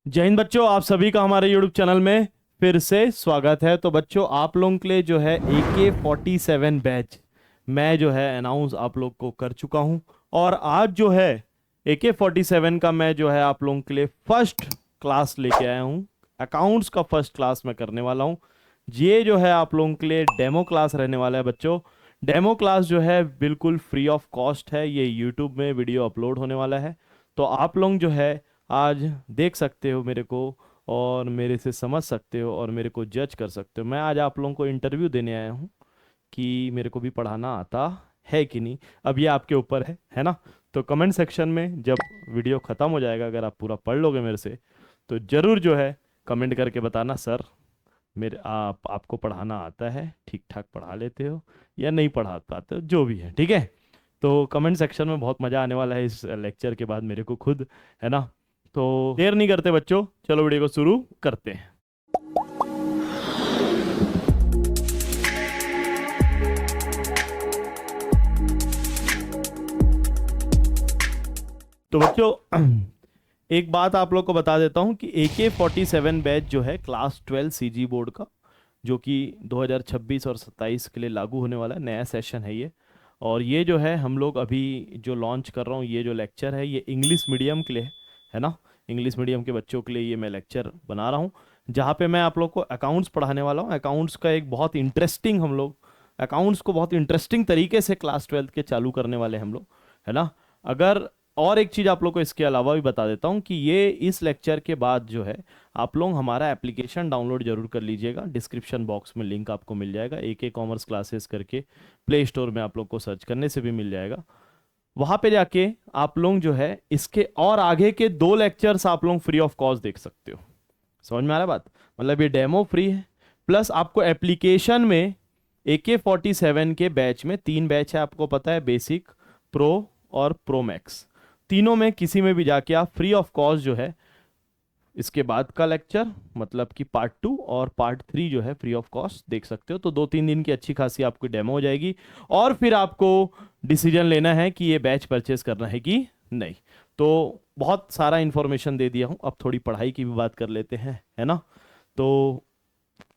जय हिंद बच्चों, आप सभी का हमारे YouTube चैनल में फिर से स्वागत है। तो बच्चों, आप लोगों के लिए जो है AK-47 बैच मैं जो है अनाउंस आप लोग को कर चुका हूं। और आज जो है AK-47 का मैं जो है आप लोगों के लिए फर्स्ट क्लास लेके आया हूं। अकाउंट्स का फर्स्ट क्लास मैं करने वाला हूं। ये जो है आप लोगों के लिए डेमो क्लास रहने वाला है बच्चों। डेमो क्लास जो है बिल्कुल फ्री ऑफ कॉस्ट है। ये यूट्यूब में वीडियो अपलोड होने वाला है। तो आप लोग जो है आज देख सकते हो मेरे को, और मेरे से समझ सकते हो और मेरे को जज कर सकते हो। मैं आज आप लोगों को इंटरव्यू देने आया हूँ कि मेरे को भी पढ़ाना आता है कि नहीं। अब ये आपके ऊपर है ना। तो कमेंट सेक्शन में जब वीडियो ख़त्म हो जाएगा, अगर आप पूरा पढ़ लोगे मेरे से, तो ज़रूर जो है कमेंट करके बताना, सर मेरे आपको पढ़ाना आता है, ठीक ठाक पढ़ा लेते हो या नहीं पढ़ा पाते हो, जो भी है ठीक है। तो कमेंट सेक्शन में बहुत मज़ा आने वाला है इस लेक्चर के बाद मेरे को खुद, है ना। तो देर नहीं करते बच्चों, चलो वीडियो को शुरू करते हैं। तो बच्चों एक बात आप लोग को बता देता हूँ कि AK-47 बैच जो है क्लास 12 CG बोर्ड का, जो कि 2026 और 27 के लिए लागू होने वाला है, नया सेशन है ये। और ये जो है हम लोग अभी जो लॉन्च कर रहा हूँ, ये जो लेक्चर है ये इंग्लिश मीडियम के लिए है ना। इंग्लिश मीडियम के बच्चों के लिए ये मैं लेक्चर बना रहा हूँ, जहाँ पे मैं आप लोग को अकाउंट्स पढ़ाने वाला हूँ। अकाउंट्स का एक बहुत इंटरेस्टिंग हम लोग अकाउंट्स को बहुत इंटरेस्टिंग तरीके से क्लास 12 के चालू करने वाले हैं हम लोग, है ना। अगर और एक चीज़ आप लोग को इसके अलावा भी बता देता हूँ कि ये इस लेक्चर के बाद जो है आप लोग हमारा एप्लीकेशन डाउनलोड जरूर कर लीजिएगा। डिस्क्रिप्शन बॉक्स में लिंक आपको मिल जाएगा, AK कॉमर्स क्लासेस करके प्ले स्टोर में आप लोग को सर्च करने से भी मिल जाएगा। वहाँ पे जाके आप लोग जो है इसके और आगे के 2 लेक्चर्स आप लोग फ्री ऑफ कॉस्ट देख सकते हो। समझ में आ रहा है बात? मतलब ये डेमो फ्री है, प्लस आपको एप्लीकेशन में AK-47 के बैच में 3 बैच है, आपको पता है, बेसिक, प्रो और प्रो मैक्स। तीनों में किसी में भी जाके आप फ्री ऑफ कॉस्ट जो है इसके बाद का लेक्चर, मतलब कि पार्ट 2 और पार्ट 3 जो है फ्री ऑफ कॉस्ट देख सकते हो। तो 2-3 दिन की अच्छी खासी आपकी डेमो हो जाएगी, और फिर आपको डिसीजन लेना है कि ये बैच परचेज करना है कि नहीं। तो बहुत सारा इन्फॉर्मेशन दे दिया हूँ, अब थोड़ी पढ़ाई की भी बात कर लेते हैं, है ना। तो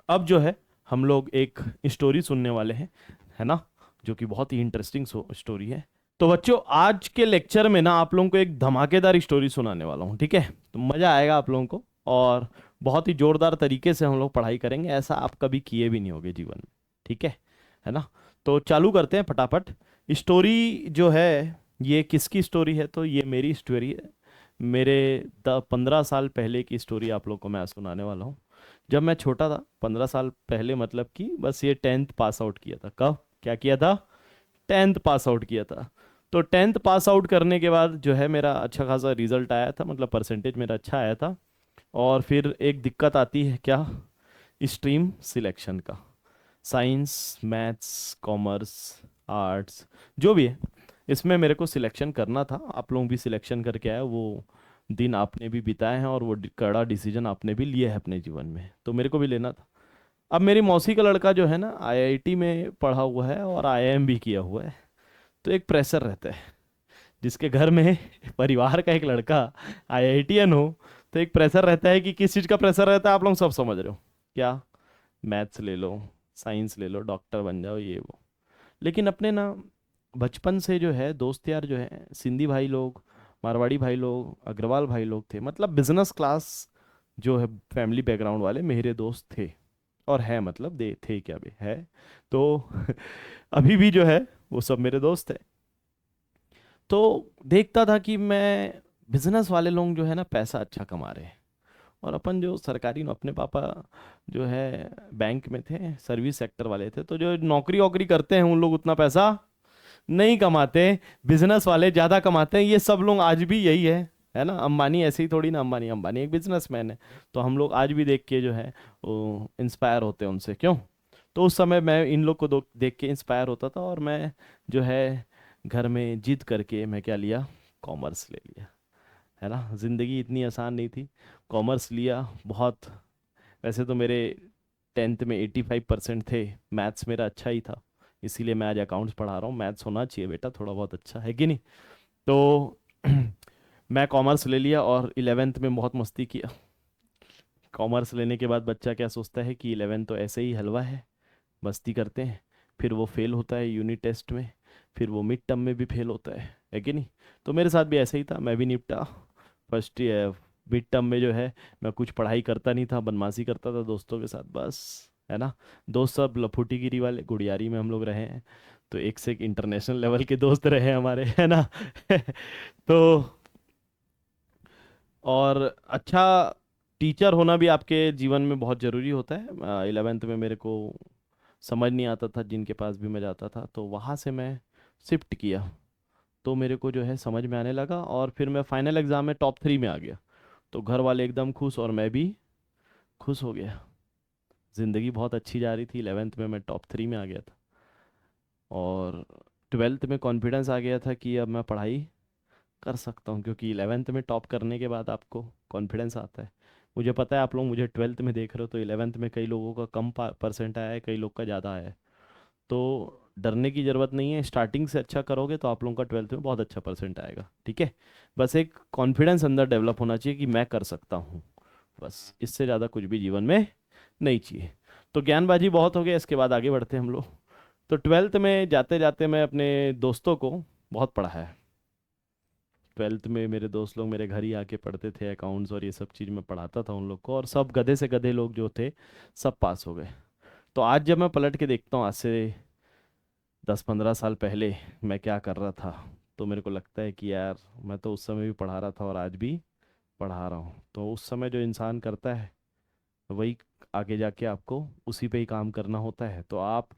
अब जो है हम लोग एक स्टोरी सुनने वाले हैं, है ना, जो कि बहुत ही इंटरेस्टिंग स्टोरी है। तो बच्चों, आज के लेक्चर में ना आप लोगों को एक धमाकेदार स्टोरी सुनाने वाला हूँ, ठीक है। तो मज़ा आएगा आप लोगों को, और बहुत ही जोरदार तरीके से हम लोग पढ़ाई करेंगे, ऐसा आप कभी किए भी नहीं होगे जीवन में, ठीक है ना। तो चालू करते हैं फटाफट। स्टोरी जो है ये किसकी स्टोरी है? तो ये मेरी स्टोरी है। मेरे 15 साल पहले की स्टोरी आप लोग को मैं सुनाने वाला हूँ। जब मैं छोटा था, 15 साल पहले, मतलब कि बस ये 10th पास आउट किया था। कब क्या किया था? 10th पास आउट किया था। तो 10th पास आउट करने के बाद जो है मेरा अच्छा खासा रिजल्ट आया था, मतलब परसेंटेज मेरा अच्छा आया था। और फिर एक दिक्कत आती है, क्या? स्ट्रीम सिलेक्शन का। साइंस, मैथ्स, कॉमर्स, आर्ट्स, जो भी है, इसमें मेरे को सिलेक्शन करना था। आप लोग भी सिलेक्शन करके आए, वो दिन आपने भी बिताए हैं, और वो कड़ा डिसीजन आपने भी लिया है अपने जीवन में, तो मेरे को भी लेना था। अब मेरी मौसी का लड़का जो है ना, IIT में पढ़ा हुआ है और IIM भी किया हुआ है। तो एक प्रेशर रहता है, जिसके घर में परिवार का एक लड़का IITian हो, तो एक प्रेशर रहता है। कि किस चीज़ का प्रेशर रहता है आप लोग सब समझ रहे हो क्या? मैथ्स ले लो, साइंस ले लो, डॉक्टर बन जाओ, ये वो। लेकिन अपने ना बचपन से जो है दोस्त यार जो है, सिंधी भाई लोग, मारवाड़ी भाई लोग, अग्रवाल भाई लोग थे, मतलब बिजनेस क्लास जो है फैमिली बैकग्राउंड वाले मेरे दोस्त थे। और है, मतलब दे थे क्या, भी है। तो अभी भी जो है वो सब मेरे दोस्त है। तो देखता था कि मैं बिजनेस वाले लोग जो है ना पैसा अच्छा कमा रहे हैं, और अपन जो सरकारी अपने पापा जो है बैंक में थे, सर्विस सेक्टर वाले थे, तो जो नौकरी वोकरी करते हैं उन लोग उतना पैसा नहीं कमाते। बिजनेस वाले ज़्यादा कमाते हैं। ये सब लोग आज भी यही है ना। अंबानी ऐसे ही थोड़ी ना, अंबानी अंबानी एक बिजनेसमैन है। तो हम लोग आज भी देख के जो है वो इंस्पायर होते हैं उनसे, क्यों? तो उस समय मैं इन लोग को देख के इंस्पायर होता था, और मैं जो है घर में जिद करके मैं क्या लिया? कॉमर्स ले लिया, है ना। ज़िंदगी इतनी आसान नहीं थी, कॉमर्स लिया। बहुत, वैसे तो मेरे 10th में 85% थे, मैथ्स मेरा अच्छा ही था, इसीलिए मैं आज अकाउंट्स पढ़ा रहा हूँ। मैथ्स होना चाहिए बेटा थोड़ा बहुत, अच्छा है कि नहीं। तो मैं कॉमर्स ले लिया और 11th में बहुत मस्ती किया। कॉमर्स लेने के बाद बच्चा क्या सोचता है कि 11 तो ऐसे ही हलवा है, मस्ती करते हैं, फिर वो फेल होता है यूनिट टेस्ट में, फिर वो मिड टर्म में भी फेल होता है कि नहीं? तो मेरे साथ भी ऐसे ही था, मैं भी निपटा फर्स्ट ईयर मिड टर्म में जो है, मैं कुछ पढ़ाई करता नहीं था, बदमाशी करता था दोस्तों के साथ बस, है ना। दोस्त सब लफूटीगिरी वाले, गुड़ियारी में हम लोग रहे हैं, तो एक से एक इंटरनेशनल लेवल के दोस्त रहे हैं हमारे, है ना। तो और अच्छा टीचर होना भी आपके जीवन में बहुत ज़रूरी होता है। 11th में मेरे को समझ नहीं आता था, जिनके पास भी मैं जाता था, तो वहाँ से मैं शिफ्ट किया, तो मेरे को जो है समझ में आने लगा, और फिर मैं फाइनल एग्ज़ाम में टॉप 3 में आ गया। तो घर वाले एकदम खुश और मैं भी खुश हो गया। ज़िंदगी बहुत अच्छी जा रही थी, 11th में मैं टॉप 3 में आ गया था, और 12th में कॉन्फिडेंस आ गया था कि अब मैं पढ़ाई कर सकता हूँ, क्योंकि 11th में टॉप करने के बाद आपको कॉन्फिडेंस आता है। मुझे पता है आप लोग मुझे 12th में देख रहे हो, तो 11th में कई लोगों का कम परसेंट आया है, कई लोग का ज़्यादा आया है। तो डरने की ज़रूरत नहीं है, स्टार्टिंग से अच्छा करोगे तो आप लोगों का 12th में बहुत अच्छा परसेंट आएगा, ठीक है। बस एक कॉन्फिडेंस अंदर डेवलप होना चाहिए कि मैं कर सकता हूँ, बस इससे ज़्यादा कुछ भी जीवन में नहीं चाहिए। तो ज्ञानबाजी बहुत हो गया, इसके बाद आगे बढ़ते हैं हम लोग। तो 12th में जाते जाते मैं अपने दोस्तों को बहुत पढ़ा है। 12th में मेरे दोस्त लोग मेरे घर ही आके पढ़ते थे, अकाउंट्स और ये सब चीज़ मैं पढ़ाता था उन लोग को, और सब गधे से गधे लोग जो थे सब पास हो गए। तो आज जब मैं पलट के देखता हूँ, आज से 10-15 साल पहले मैं क्या कर रहा था, तो मेरे को लगता है कि यार मैं तो उस समय भी पढ़ा रहा था और आज भी पढ़ा रहा हूँ। तो उस समय जो इंसान करता है वही आगे जाके आपको उसी पे ही काम करना होता है। तो आप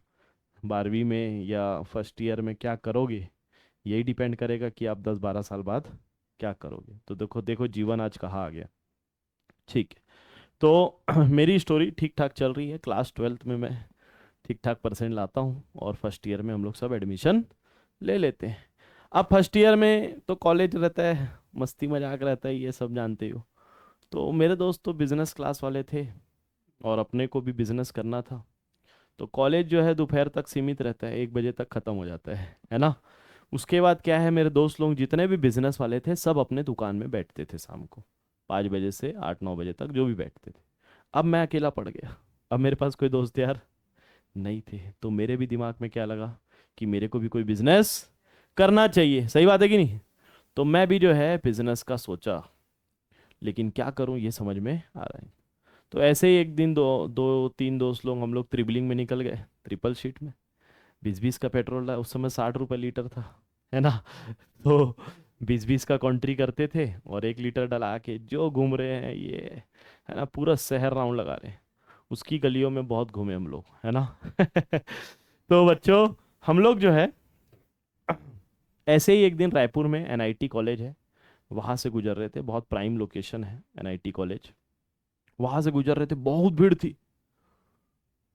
12वीं में या फर्स्ट ईयर में क्या करोगे, यही डिपेंड करेगा कि आप 10-12 साल बाद क्या करोगे। तो देखो देखो जीवन आज कहाँ आ गया, ठीक है। तो मेरी स्टोरी ठीक ठाक चल रही है, क्लास 12th में मैं ठीक ठाक परसेंट लाता हूँ, और फर्स्ट ईयर में हम लोग सब एडमिशन ले लेते हैं। अब फर्स्ट ईयर में तो कॉलेज रहता है, मस्ती मजाक रहता है, ये सब जानते हो। तो मेरे दोस्त तो बिजनेस क्लास वाले थे, और अपने को भी बिजनेस करना था। तो कॉलेज जो है दोपहर तक सीमित रहता है, 1 बजे तक ख़त्म हो जाता है ना। उसके बाद क्या है, मेरे दोस्त लोग जितने भी बिजनेस वाले थे सब अपने दुकान में बैठते थे शाम को 5 बजे से 8-9 बजे तक, जो भी बैठते थे। अब मैं अकेला पड़ गया, अब मेरे पास कोई दोस्त यार नहीं थे। तो मेरे भी दिमाग में क्या लगा कि मेरे को भी कोई बिजनेस करना चाहिए, सही बात है कि नहीं? तो मैं भी जो है बिजनेस का सोचा, लेकिन क्या करूं ये समझ में आ रहा है। तो ऐसे ही एक दिन दो दो तीन दोस्त लोग हम लोग त्रिबलिंग में निकल गए, ट्रिपल शीट में। 20-20 का पेट्रोल था उस समय, 60 रुपये लीटर था, है ना। तो 20-20 का कॉन्ट्री करते थे, और 1 लीटर डला के जो घूम रहे हैं ये, है ना, पूरा शहर राउंड लगा रहे हैं। उसकी गलियों में बहुत घूमे हम लोग, है ना। तो बच्चों, हम लोग जो है ऐसे ही एक दिन रायपुर में एनआईटी कॉलेज है, वहाँ से गुजर रहे थे, बहुत प्राइम लोकेशन है एनआईटी कॉलेज। वहाँ से गुजर रहे थे, बहुत भीड़ थी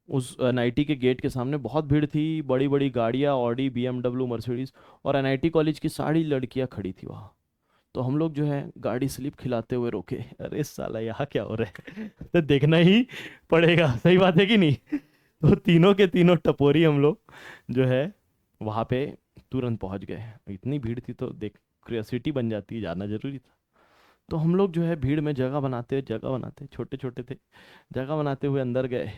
उस एनआईटी के गेट के सामने, बहुत भीड़ थी, बड़ी बड़ी गाड़ियाँ, ऑडी, बीएमडब्ल्यू, मर्सिडीज, और एनआईटी कॉलेज की सारी लड़कियाँ खड़ी थी वहाँ। तो हम लोग जो है गाड़ी स्लिप खिलाते हुए रोके, अरे साला यहाँ क्या हो रहा है। तो देखना ही पड़ेगा, सही बात है कि नहीं। तो तीनों के तीनों टपोरी हम लोग जो है वहाँ पे तुरंत पहुँच गए। इतनी भीड़ थी तो देख क्यूरियोसिटी बन जाती है, जाना जरूरी था। तो हम लोग जो है भीड़ में जगह बनाते छोटे छोटे थे, जगह बनाते हुए अंदर गए।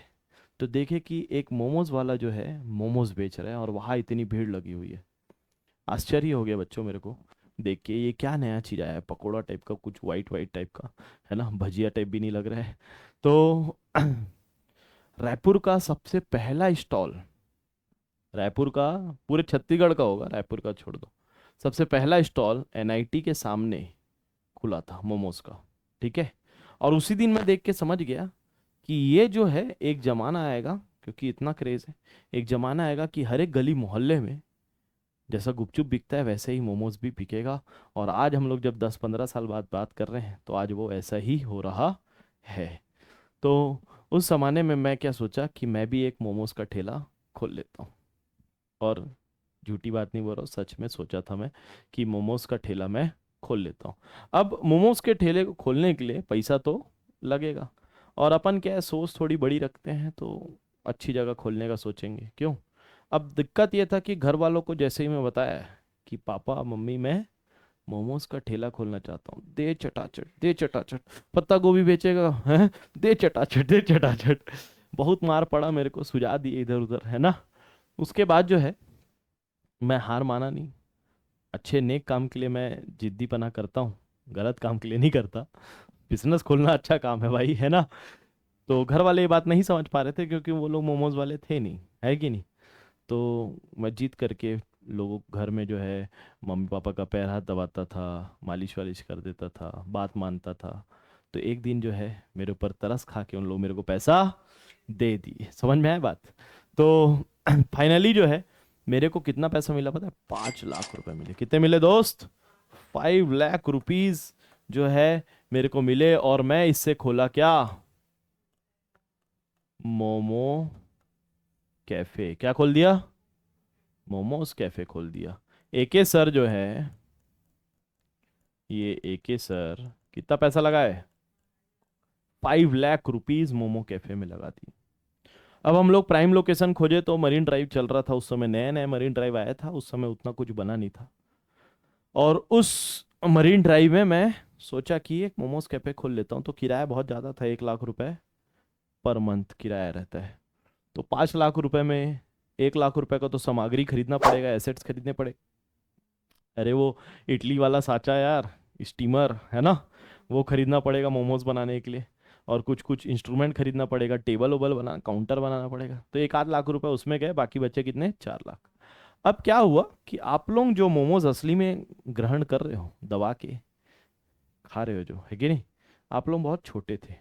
तो देखे कि एक मोमोज वाला जो है मोमोज बेच रहा है, और वहाँ इतनी भीड़ लगी हुई है। आश्चर्य हो गया बच्चों मेरे को देख के, ये क्या नया चीज़ आया है, पकोड़ा टाइप का कुछ, वाइट वाइट टाइप का, है ना, भजिया टाइप भी नहीं लग रहा है। तो रायपुर का सबसे पहला स्टॉल, रायपुर का, पूरे छत्तीसगढ़ का होगा, रायपुर का छोड़ दो, सबसे पहला स्टॉल एनआईटी के सामने खुला था मोमोज का, ठीक है। और उसी दिन मैं देख के समझ गया कि ये जो है एक जमाना आएगा, क्योंकि इतना क्रेज है, एक जमाना आएगा कि हर एक गली मोहल्ले में जैसा गुपचुप बिकता है वैसे ही मोमोज भी बिकेगा। और आज हम लोग जब 10-15 साल बाद बात कर रहे हैं, तो आज वो ऐसा ही हो रहा है। तो उस जमाने में मैं क्या सोचा कि मैं भी एक मोमोज का ठेला खोल लेता हूँ, और झूठी बात नहीं बोल रहा हूँ, सच में सोचा था मैं कि मोमोज का ठेला मैं खोल लेता हूँ। अब मोमोज के ठेले को खोलने के लिए पैसा तो लगेगा, और अपन क्या है सोच थोड़ी बड़ी रखते हैं, तो अच्छी जगह खोलने का सोचेंगे क्यों। अब दिक्कत ये था कि घर वालों को जैसे ही मैं बताया कि पापा मम्मी मैं मोमोज का ठेला खोलना चाहता हूँ, दे चटाचट दे चटाचट। पत्ता गोभी बेचेगा है, दे चटाचट दे चटाचट। बहुत मार पड़ा मेरे को, सुझा दिए इधर उधर, है ना। उसके बाद जो है मैं हार माना नहीं। अच्छे नेक काम के लिए मैं जिद्दीपना करता हूँ, गलत काम के लिए नहीं करता। बिजनेस खोलना अच्छा काम है भाई, है ना। तो घर वाले ये बात नहीं समझ पा रहे थे, क्योंकि वो लोग मोमोज वाले थे नहीं, है कि नहीं। तो मैं जीत करके लोगों घर में जो है मम्मी पापा का पैर हाथ दबाता था, मालिश वालिश कर देता था, बात मानता था। तो एक दिन जो है मेरे ऊपर तरस खा के उन लोग मेरे को पैसा दे दिए, समझ में आया बात। तो फाइनली जो है मेरे को कितना पैसा मिला पता है, 5 लाख रुपए मिले। कितने मिले दोस्त? 5 लाख रुपीज जो है मेरे को मिले, और मैं इससे खोला क्या, मोमो कैफे। क्या खोल दिया? मोमोज कैफे खोल दिया। एके सर जो है, ये एके सर कितना पैसा लगाए, 5 लाख रुपीज मोमो कैफे में लगा दी। अब हम लोग प्राइम लोकेशन खोजे तो मरीन ड्राइव चल रहा था उस समय, नया नया मरीन ड्राइव आया था उस समय, उतना कुछ बना नहीं था। और उस मरीन ड्राइव में मैं सोचा कि एक मोमोज कैफे खोल लेता हूँ। तो किराया बहुत ज़्यादा था, 1 लाख रुपए पर मंथ किराया रहता है। तो 5 लाख रुपए में 1 लाख रुपए का तो सामग्री खरीदना पड़ेगा, एसेट्स खरीदने पड़े। अरे वो इडली वाला साचा यार, स्टीमर, है ना, वो खरीदना पड़ेगा मोमोज बनाने के लिए। और कुछ कुछ इंस्ट्रूमेंट खरीदना पड़ेगा, टेबल ओबल बना, काउंटर बनाना पड़ेगा। तो 1 आध लाख रुपए उसमें गए, बाकी बचे कितने, 4 लाख। अब क्या हुआ कि आप लोग जो मोमोज असली में ग्रहण कर रहे हो, दबा के खा रहे हो जो, है कि नहीं, आप लोग बहुत छोटे थे,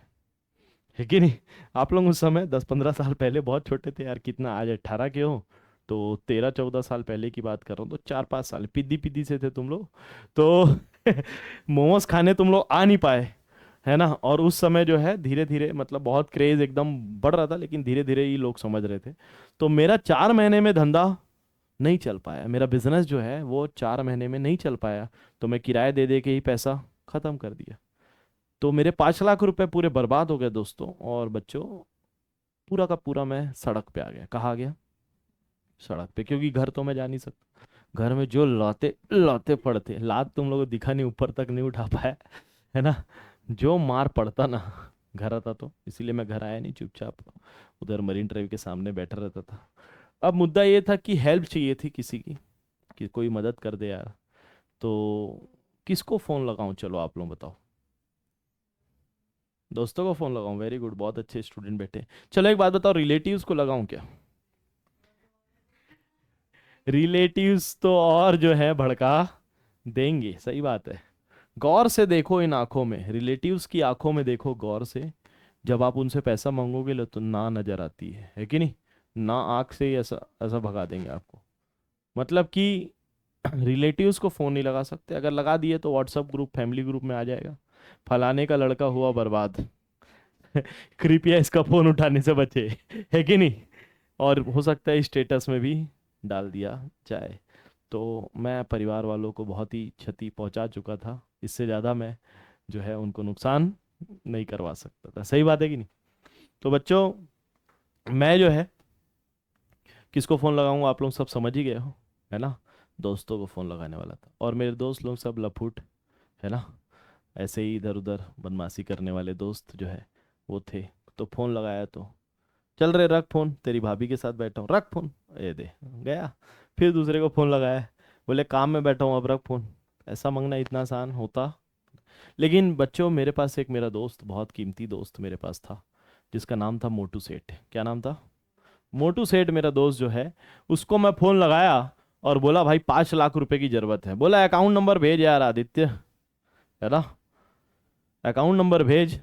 है कि नहीं। आप लोग उस समय 10 15 साल पहले बहुत छोटे थे यार, कितना, आज 18 के हो, तो 13 14 साल पहले की बात कर रहा हूँ। तो 4 5 साल पिद्दी पिद्दी से थे तुम लोग। तो मोमोज खाने तुम लोग आ नहीं पाए, है ना। और उस समय जो है धीरे धीरे, मतलब बहुत क्रेज एकदम बढ़ रहा था, लेकिन धीरे धीरे ही लोग समझ रहे थे। तो मेरा 4 महीने में धंधा नहीं चल पाया, मेरा बिजनेस जो है वो 4 महीने में नहीं चल पाया। तो मैं किराया दे दे के ही पैसा खत्म कर दिया। तो मेरे 5 लाख रुपए पूरे बर्बाद हो गए दोस्तों और बच्चों। पूरा का पूरा मैं सड़क पे आ गया। कहाँ आ गया? सड़क पे। क्योंकि घर तो मैं जा नहीं सकता, घर में जो लाते लाते पड़ते, लात तुम लोगों को दिखा नहीं, ऊपर तक नहीं उठा पाया, है ना। जो मार पड़ता ना, घर आता तो, इसीलिए मैं घर आया नहीं, चुपचाप उधर मरीन ड्राइव के सामने बैठा रहता था। अब मुद्दा ये था कि हेल्प चाहिए थी किसी की, कि कोई मदद कर दे यार। तो किसको फ़ोन लगाऊं, चलो आप लोग बताओ। दोस्तों को फ़ोन लगाऊं, वेरी गुड, बहुत अच्छे स्टूडेंट बैठे। चलो एक बात बताओ, रिलेटिव्स को लगाऊं क्या? रिलेटिव्स तो और जो है भड़का देंगे, सही बात है। गौर से देखो इन आंखों में, रिलेटिव्स की आंखों में देखो गौर से। जब आप उनसे पैसा मांगोगे तो ना नजर आती है कि नहीं, ना आंख से ही ऐसा ऐसा भगा देंगे आपको। मतलब कि रिलेटिव्स को फोन नहीं लगा सकते, अगर लगा दिए तो व्हाट्सएप ग्रुप, फैमिली ग्रुप में आ जाएगा, फलाने का लड़का हुआ बर्बाद, कृपया इसका फोन उठाने से बचे, है कि नहीं। और हो सकता है स्टेटस में भी डाल दिया जाए। तो मैं परिवार वालों को बहुत ही क्षति पहुंचा चुका था, इससे ज़्यादा मैं जो है उनको नुकसान नहीं करवा सकता था, सही बात है कि नहीं। तो बच्चों, मैं जो है किसको फ़ोन लगाऊंगा आप लोग सब समझ ही गए हो, है ना। दोस्तों को फ़ोन लगाने वाला था, और मेरे दोस्त लोग सब लफूट, है ना, ऐसे ही इधर उधर बदमाशी करने वाले दोस्त जो है वो थे। तो फ़ोन लगाया तो, चल रहे, रख फ़ोन, तेरी भाभी के साथ बैठा हूँ, रख फ़ोन, ये दे गया। फिर दूसरे को फ़ोन लगाया, बोले काम में बैठा हूँ अब रख फ़ोन। ऐसा मांगना इतना आसान होता? लेकिन बच्चों, मेरे पास एक मेरा दोस्त, बहुत कीमती दोस्त मेरे पास था, जिसका नाम था मोटू सेठ। क्या नाम था? मोटू सेठ मेरा दोस्त जो है, उसको मैं फ़ोन लगाया और बोला भाई 5 लाख रुपए की ज़रूरत है। बोला अकाउंट नंबर भेज यार आदित्य, है ना, अकाउंट नंबर भेज,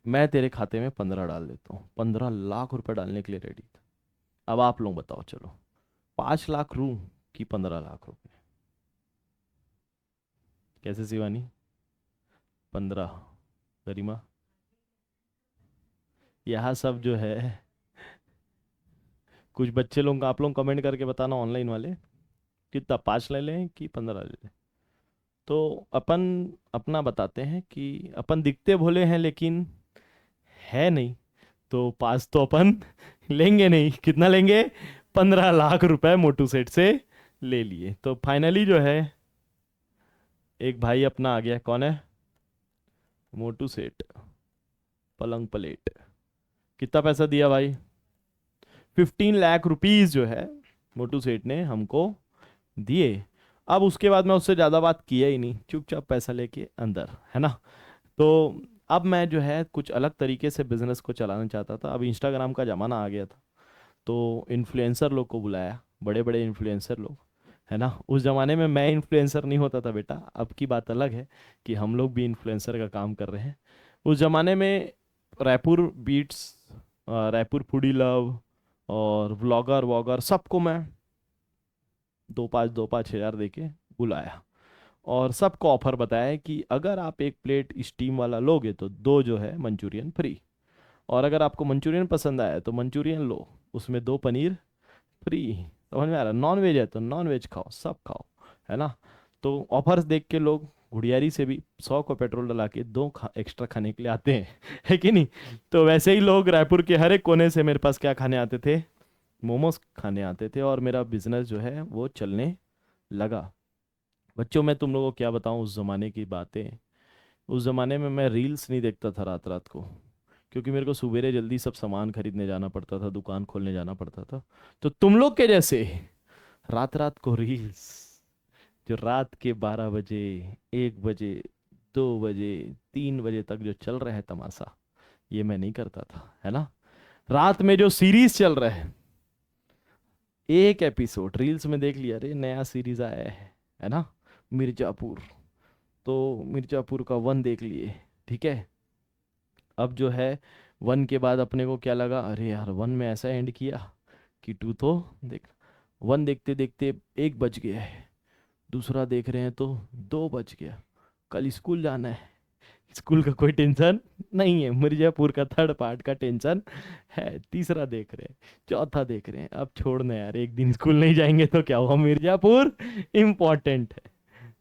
मैं तेरे खाते में 15 डाल देता हूँ। 15 लाख रुपए डालने के लिए रेडी था। अब आप लोग बताओ, चलो 5 लाख रू कि 15 लाख रुपए? कैसे शिवानी? 15? गरिमा? यहाँ सब जो है, कुछ बच्चे लोग, आप लोग कमेंट करके बताना ऑनलाइन वाले, कितना 5 ले लें कि 15 ले लें। तो अपन अपना बताते हैं कि अपन दिखते भोले हैं लेकिन है नहीं। तो 5 तो अपन लेंगे नहीं, कितना लेंगे, 15 लाख रुपए मोटू सेठ से ले लिए। तो फाइनली जो है एक भाई अपना आ गया, कौन है? मोटू सेठ, पलंग प्लेट। कितना पैसा दिया भाई? 15 लाख रुपीज जो है मोटू सेठ ने हमको दिए। अब उसके बाद मैं उससे ज़्यादा बात किया ही नहीं, चुपचाप पैसा लेके अंदर, है ना। तो अब मैं जो है कुछ अलग तरीके से बिजनेस को चलाना चाहता था। अब इंस्टाग्राम का ज़माना आ गया था, तो इन्फ्लुएंसर लोग को बुलाया, बड़े बड़े इन्फ्लुएंसर लोग, है ना। उस ज़माने में मैं इन्फ्लुएंसर नहीं होता था बेटा, अब की बात अलग है कि हम लोग भी इन्फ्लुएंसर का काम कर रहे हैं। उस ज़माने में Raipur beats, Raipur foodie love और व्लॉगर वॉगर सबको मैं 2,500 दे के बुलाया, और सबको ऑफर बताया कि अगर आप एक प्लेट स्टीम वाला लोगे तो दो जो है मंचूरियन फ्री, और अगर आपको मंचूरियन पसंद आया तो मंचूरियन लो, उसमें दो पनीर फ्री। समझ में आ रहा? नॉन वेज है तो नॉन वेज खाओ, सब खाओ, है ना। तो ऑफर्स देख के लोग घुड़ियारी से भी 100 को पेट्रोल डला के दो एक्स्ट्रा खाने के लिए आते हैं है कि नहीं। तो वैसे ही लोग रायपुर के हर एक कोने से मेरे पास क्या खाने आते थे? मोमोज खाने आते थे, और मेरा बिजनेस जो है वो चलने लगा। बच्चों, मैं तुम लोगों को क्या बताऊं उस ज़माने की बातें। उस ज़माने में मैं रील्स नहीं देखता था रात रात को, क्योंकि मेरे को सवेरे जल्दी सब सामान खरीदने जाना पड़ता था, दुकान खोलने जाना पड़ता था। तो तुम लोग के जैसे रात रात को रील्स, जो रात के 12 बजे, 1 बजे, 2 बजे, 3 बजे तक जो चल रहा है तमाशा, ये मैं नहीं करता था, है ना। रात में जो सीरीज चल रहा एक एपिसोड रील्स में देख लिया, अरे नया सीरीज आया है ना, मिर्जापुर, तो मिर्जापुर का 1 देख लिए, ठीक है। अब जो है 1 के बाद अपने को क्या लगा, अरे यार 1 में ऐसा एंड किया कि 2 तो देख। 1 देखते देखते 1 बज गया है, दूसरा देख रहे हैं तो 2 बज गया। कल स्कूल जाना है, स्कूल का कोई टेंशन नहीं है, मिर्जापुर का 3rd पार्ट का टेंशन है। तीसरा देख रहे हैं, चौथा देख रहे हैं, अब छोड़ना यार, एक दिन स्कूल नहीं जाएंगे तो क्या हुआ, मिर्जापुर इम्पोर्टेंट है।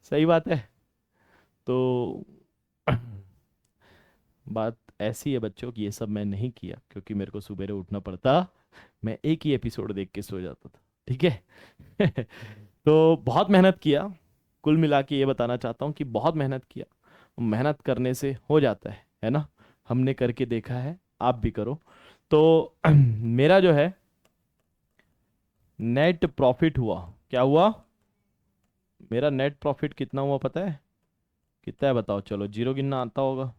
सही बात है। तो बात ऐसी है बच्चों कि ये सब मैं नहीं किया, क्योंकि मेरे को सुबह उठना पड़ता, मैं एक ही एपिसोड देख के सो जाता था, ठीक है तो बहुत मेहनत किया। कुल मिला के ये बताना चाहता हूँ कि बहुत मेहनत किया, मेहनत करने से हो जाता है ना। हमने करके देखा है, आप भी करो। तो मेरा जो है नेट प्रॉफिट हुआ, क्या हुआ? मेरा नेट प्रॉफिट कितना हुआ पता है? कितना है बताओ, चलो जीरो गिनना आता होगा,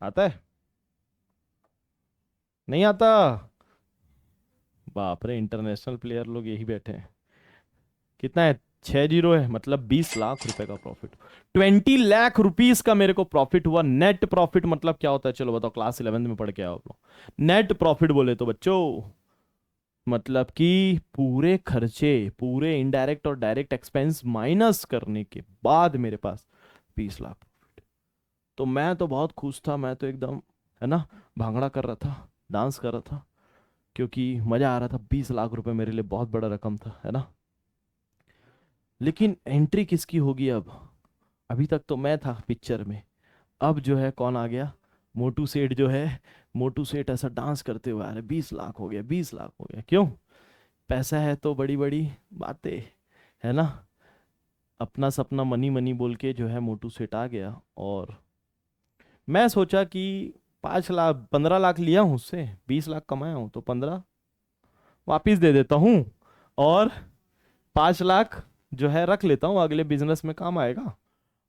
आता है? नहीं आता? बाप रे, इंटरनेशनल प्लेयर लोग यही बैठे हैं। कितना है? 6 जीरो है, मतलब 20 लाख रुपए का प्रॉफिट। 20 लाख रुपीज का मेरे को प्रॉफिट हुआ। नेट प्रॉफिट मतलब क्या होता है, चलो बताओ, क्लास 11th में पढ़ के आओ आप लोग। नेट प्रॉफिट बोले तो बच्चों, मतलब कि पूरे खर्चे, पूरे इनडायरेक्ट और डायरेक्ट एक्सपेंस माइनस करने के बाद मेरे पास 20 लाख प्रॉफिट। तो मैं तो बहुत खुश था, मैं तो एकदम, है ना, भांगड़ा कर रहा था, डांस कर रहा था, क्योंकि मजा आ रहा था। 20 लाख रुपए मेरे लिए बहुत बड़ा रकम था, है ना। लेकिन एंट्री किसकी होगी अब? अभी तक तो मैं था पिक्चर में, अब जो है कौन आ गया? मोटू सेठ जो है, मोटू सेठ ऐसा डांस करते हुए आ रहे, 20 लाख हो गया, 20 लाख हो गया। क्यों? पैसा है तो बड़ी बड़ी बातें, है ना। अपना सपना मनी मनी बोल के जो है मोटू सेठ आ गया, और मैं सोचा कि 5 लाख 15 लाख लिया हूँ उससे, 20 लाख कमाया हूँ, तो 15 वापिस दे देता हूँ, और 5 लाख जो है रख लेता हूँ, अगले बिजनेस में काम आएगा।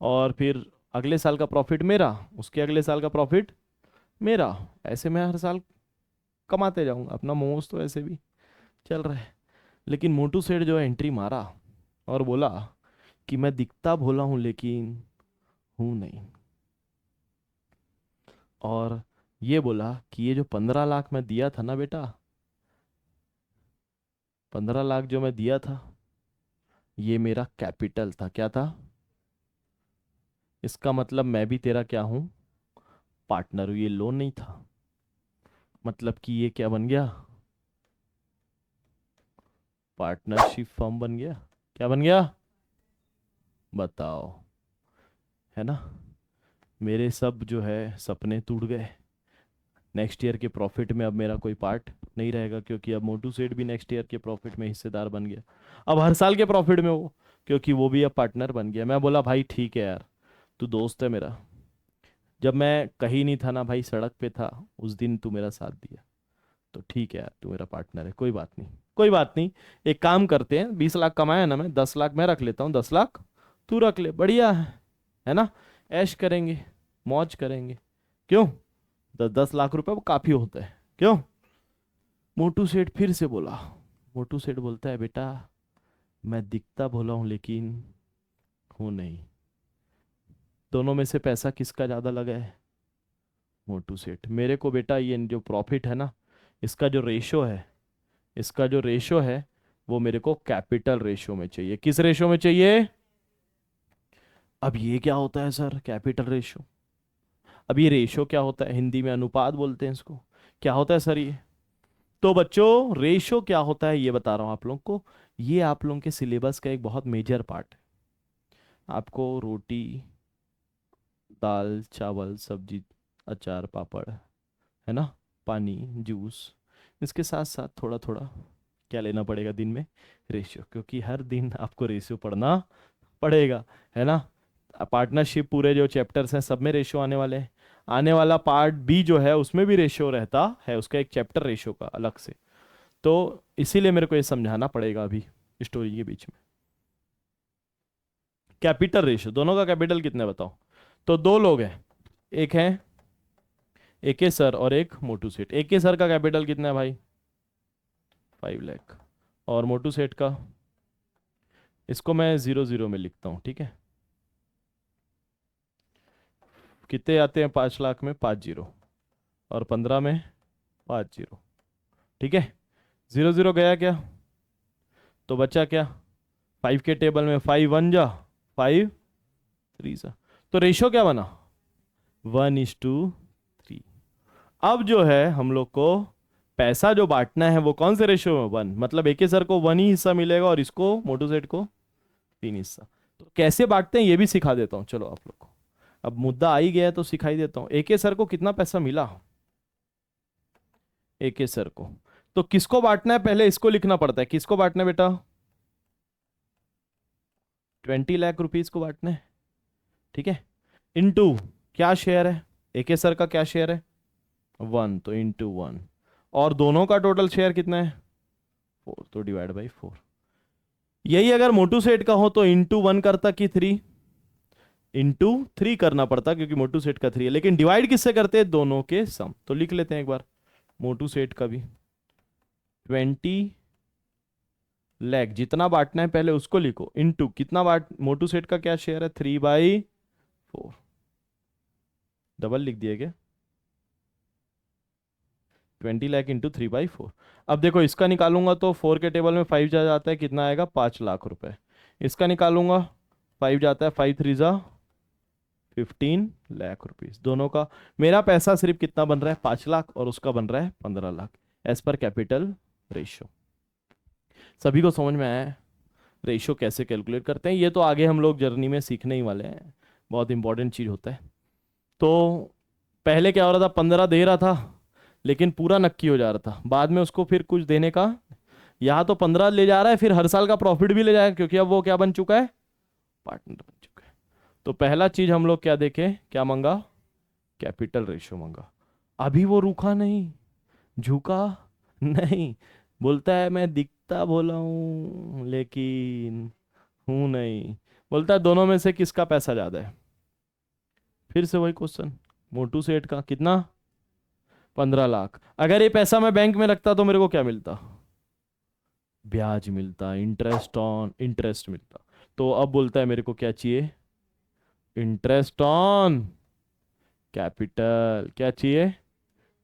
और फिर अगले साल का प्रॉफिट मेरा, उसके अगले साल का प्रॉफिट मेरा, ऐसे मैं हर साल कमाते जाऊंगा। अपना मोमोज तो ऐसे भी चल रहा है। लेकिन मोटू सेठ जो है एंट्री मारा, और बोला कि मैं दिखता भोला हूं लेकिन हूं नहीं, और ये बोला कि ये जो 15 लाख मैं दिया था ना बेटा, 15 लाख जो मैं दिया था, ये मेरा कैपिटल था। क्या था? इसका मतलब मैं भी तेरा क्या हूं? पार्टनर हूं। ये लोन नहीं था, मतलब कि ये क्या बन गया? पार्टनरशिप फर्म बन गया। क्या बन गया? बताओ, है ना। मेरे सब जो है सपने टूट गए। नेक्स्ट ईयर के प्रॉफिट में अब मेरा कोई पार्ट नहीं रहेगा, क्योंकि अब मोटू सेठ भी नेक्स्ट ईयर के प्रॉफिट में हिस्सेदार बन गया। अब हर साल के प्रॉफिट में हो, क्योंकि वो भी अब पार्टनर बन गया। मैं बोला भाई ठीक है यार, तू दोस्त है मेरा, जब मैं कहीं नहीं था ना भाई, सड़क पे था, उस दिन तू मेरा साथ दिया, तो ठीक है यार, तू मेरा पार्टनर है, कोई बात नहीं, कोई बात नहीं। एक काम करते हैं, 20 लाख कमाया ना, मैं 10 लाख मैं रख लेता हूँ, 10 लाख तू रख ले, बढ़िया है ना? ऐश करेंगे, मौज करेंगे, क्यों? 10 10 लाख रुपए वो काफी होता है, क्यों? मोटू सेठ फिर से बोला। मोटू सेठ बोलता है, बेटा मैं दिखता भोला हूं लेकिन हूं नहीं। दोनों में से पैसा किसका ज्यादा लगा है? मोटू सेठ। मेरे को बेटा ये जो प्रॉफिट है ना, इसका जो रेशो है, इसका जो रेशो है, वो मेरे को कैपिटल रेशो में चाहिए। किस रेशो में चाहिए? अब ये क्या होता है सर कैपिटल रेशो? अब ये रेशो क्या होता है? हिंदी में अनुपात बोलते हैं इसको। क्या होता है सर ये? तो बच्चों रेशो क्या होता है ये बता रहा हूं आप लोगों को। ये आप लोगों के सिलेबस का एक बहुत मेजर पार्ट है। आपको रोटी, दाल, चावल, सब्जी, अचार, पापड़, है ना, पानी, जूस, इसके साथ साथ थोड़ा थोड़ा क्या लेना पड़ेगा दिन में? रेशियो, क्योंकि हर दिन आपको रेशियो पढ़ना पड़ेगा, है ना? पार्टनरशिप पूरे जो चैप्टर्स हैं सब में रेशियो आने वाले हैं। आने वाला पार्ट बी जो है उसमें भी रेशियो रहता है, उसका एक चैप्टर रेशियो का अलग से। तो इसीलिए मेरे को ये समझाना पड़ेगा अभी स्टोरी के बीच में। कैपिटल रेशियो, दोनों का कैपिटल कितना है बताओ? तो दो लोग हैं, एक है एके सर और एक मोटू सेठ। एके सर का कैपिटल कितना है भाई? 5 लाख। और मोटू सेठ का, इसको मैं 0 0 में लिखता हूँ, ठीक है? कितने आते हैं 5 लाख में? 5 0। और 15 में 5 0, ठीक है? 0 0 गया क्या? तो बचा क्या? 5 के टेबल में 5 1 जा 5 3 जा। तो रेशो क्या बना? 1:3। अब जो है हम लोग को पैसा जो बांटना है वो कौन से रेशो में? 1, मतलब एके सर को 1 ही हिस्सा मिलेगा और इसको मोटू सेठ को 3 हिस्सा। तो कैसे बांटते हैं ये भी सिखा देता हूँ चलो आप लोग को। अब मुद्दा आ ही गया है तो सिखाई देता हूँ। एके सर को कितना पैसा मिला? एके सर को, तो किसको बांटना है? पहले इसको लिखना पड़ता है। किसको बांटना है बेटा? 20 लाख रुपीज को बांटना है, ठीक है? इनटू क्या शेयर है? एके सर का क्या शेयर है? 1, तो इनटू 1। और दोनों का टोटल शेयर कितना है? 4, तो डिवाइड बाई 4। यही अगर मोटू सेठ का हो तो इनटू 1 करता कि 3? इनटू 3 करना पड़ता, क्योंकि मोटू सेठ का 3 है। लेकिन डिवाइड किससे करते हैं? दोनों के सम। तो लिख लेते हैं एक बार मोटू सेठ का भी। 20 लाख जितना बांटना है पहले उसको लिखो, इनटू कितना बांट, मोटू सेठ का क्या शेयर है? 3/4। डबल लिख दिया क्या? 20 लाख इंटू 3/4। अब देखो इसका निकालूंगा तो 4 के टेबल में 5 जा जाता है, कितना आएगा? 5 लाख रुपए। इसका निकालूंगा, 5 जाता है, 5 3 जा 15 लाख रुपीज। दोनों का मेरा पैसा सिर्फ कितना बन रहा है? 5 लाख, और उसका बन रहा है 15 lakh, as per capital ratio. सभी को समझ में आया है रेशियो कैसे कैलकुलेट करते हैं? ये तो आगे हम लोग जर्नी में सीखने ही वाले हैं, बहुत इंपॉर्टेंट चीज होता है। तो पहले क्या हो रहा था? 15 दे रहा था लेकिन पूरा नक्की हो जा रहा था, बाद में उसको फिर कुछ देने का, यहाँ तो 15 ले जा रहा है, फिर हर साल का प्रॉफिट भी ले जाएगा, क्योंकि अब वो क्या बन चुका है? पार्टनर बन चुका है। तो पहला चीज हम लोग क्या देखें, क्या मांगा? कैपिटल रेशियो मांगा। अभी वो रुका नहीं, झुका नहीं, बोलता है मैं दिखता भोला हूं लेकिन हूं नहीं। बोलता है दोनों में से किसका पैसा ज्यादा है? फिर से वही क्वेश्चन, मोटू सेठ का कितना? 15 लाख। अगर ये पैसा मैं बैंक में रखता तो मेरे को क्या मिलता? ब्याज मिलता, इंटरेस्ट ऑन इंटरेस्ट मिलता। तो अब बोलता है मेरे को क्या चाहिए? Interest on capital. क्या चाहिए?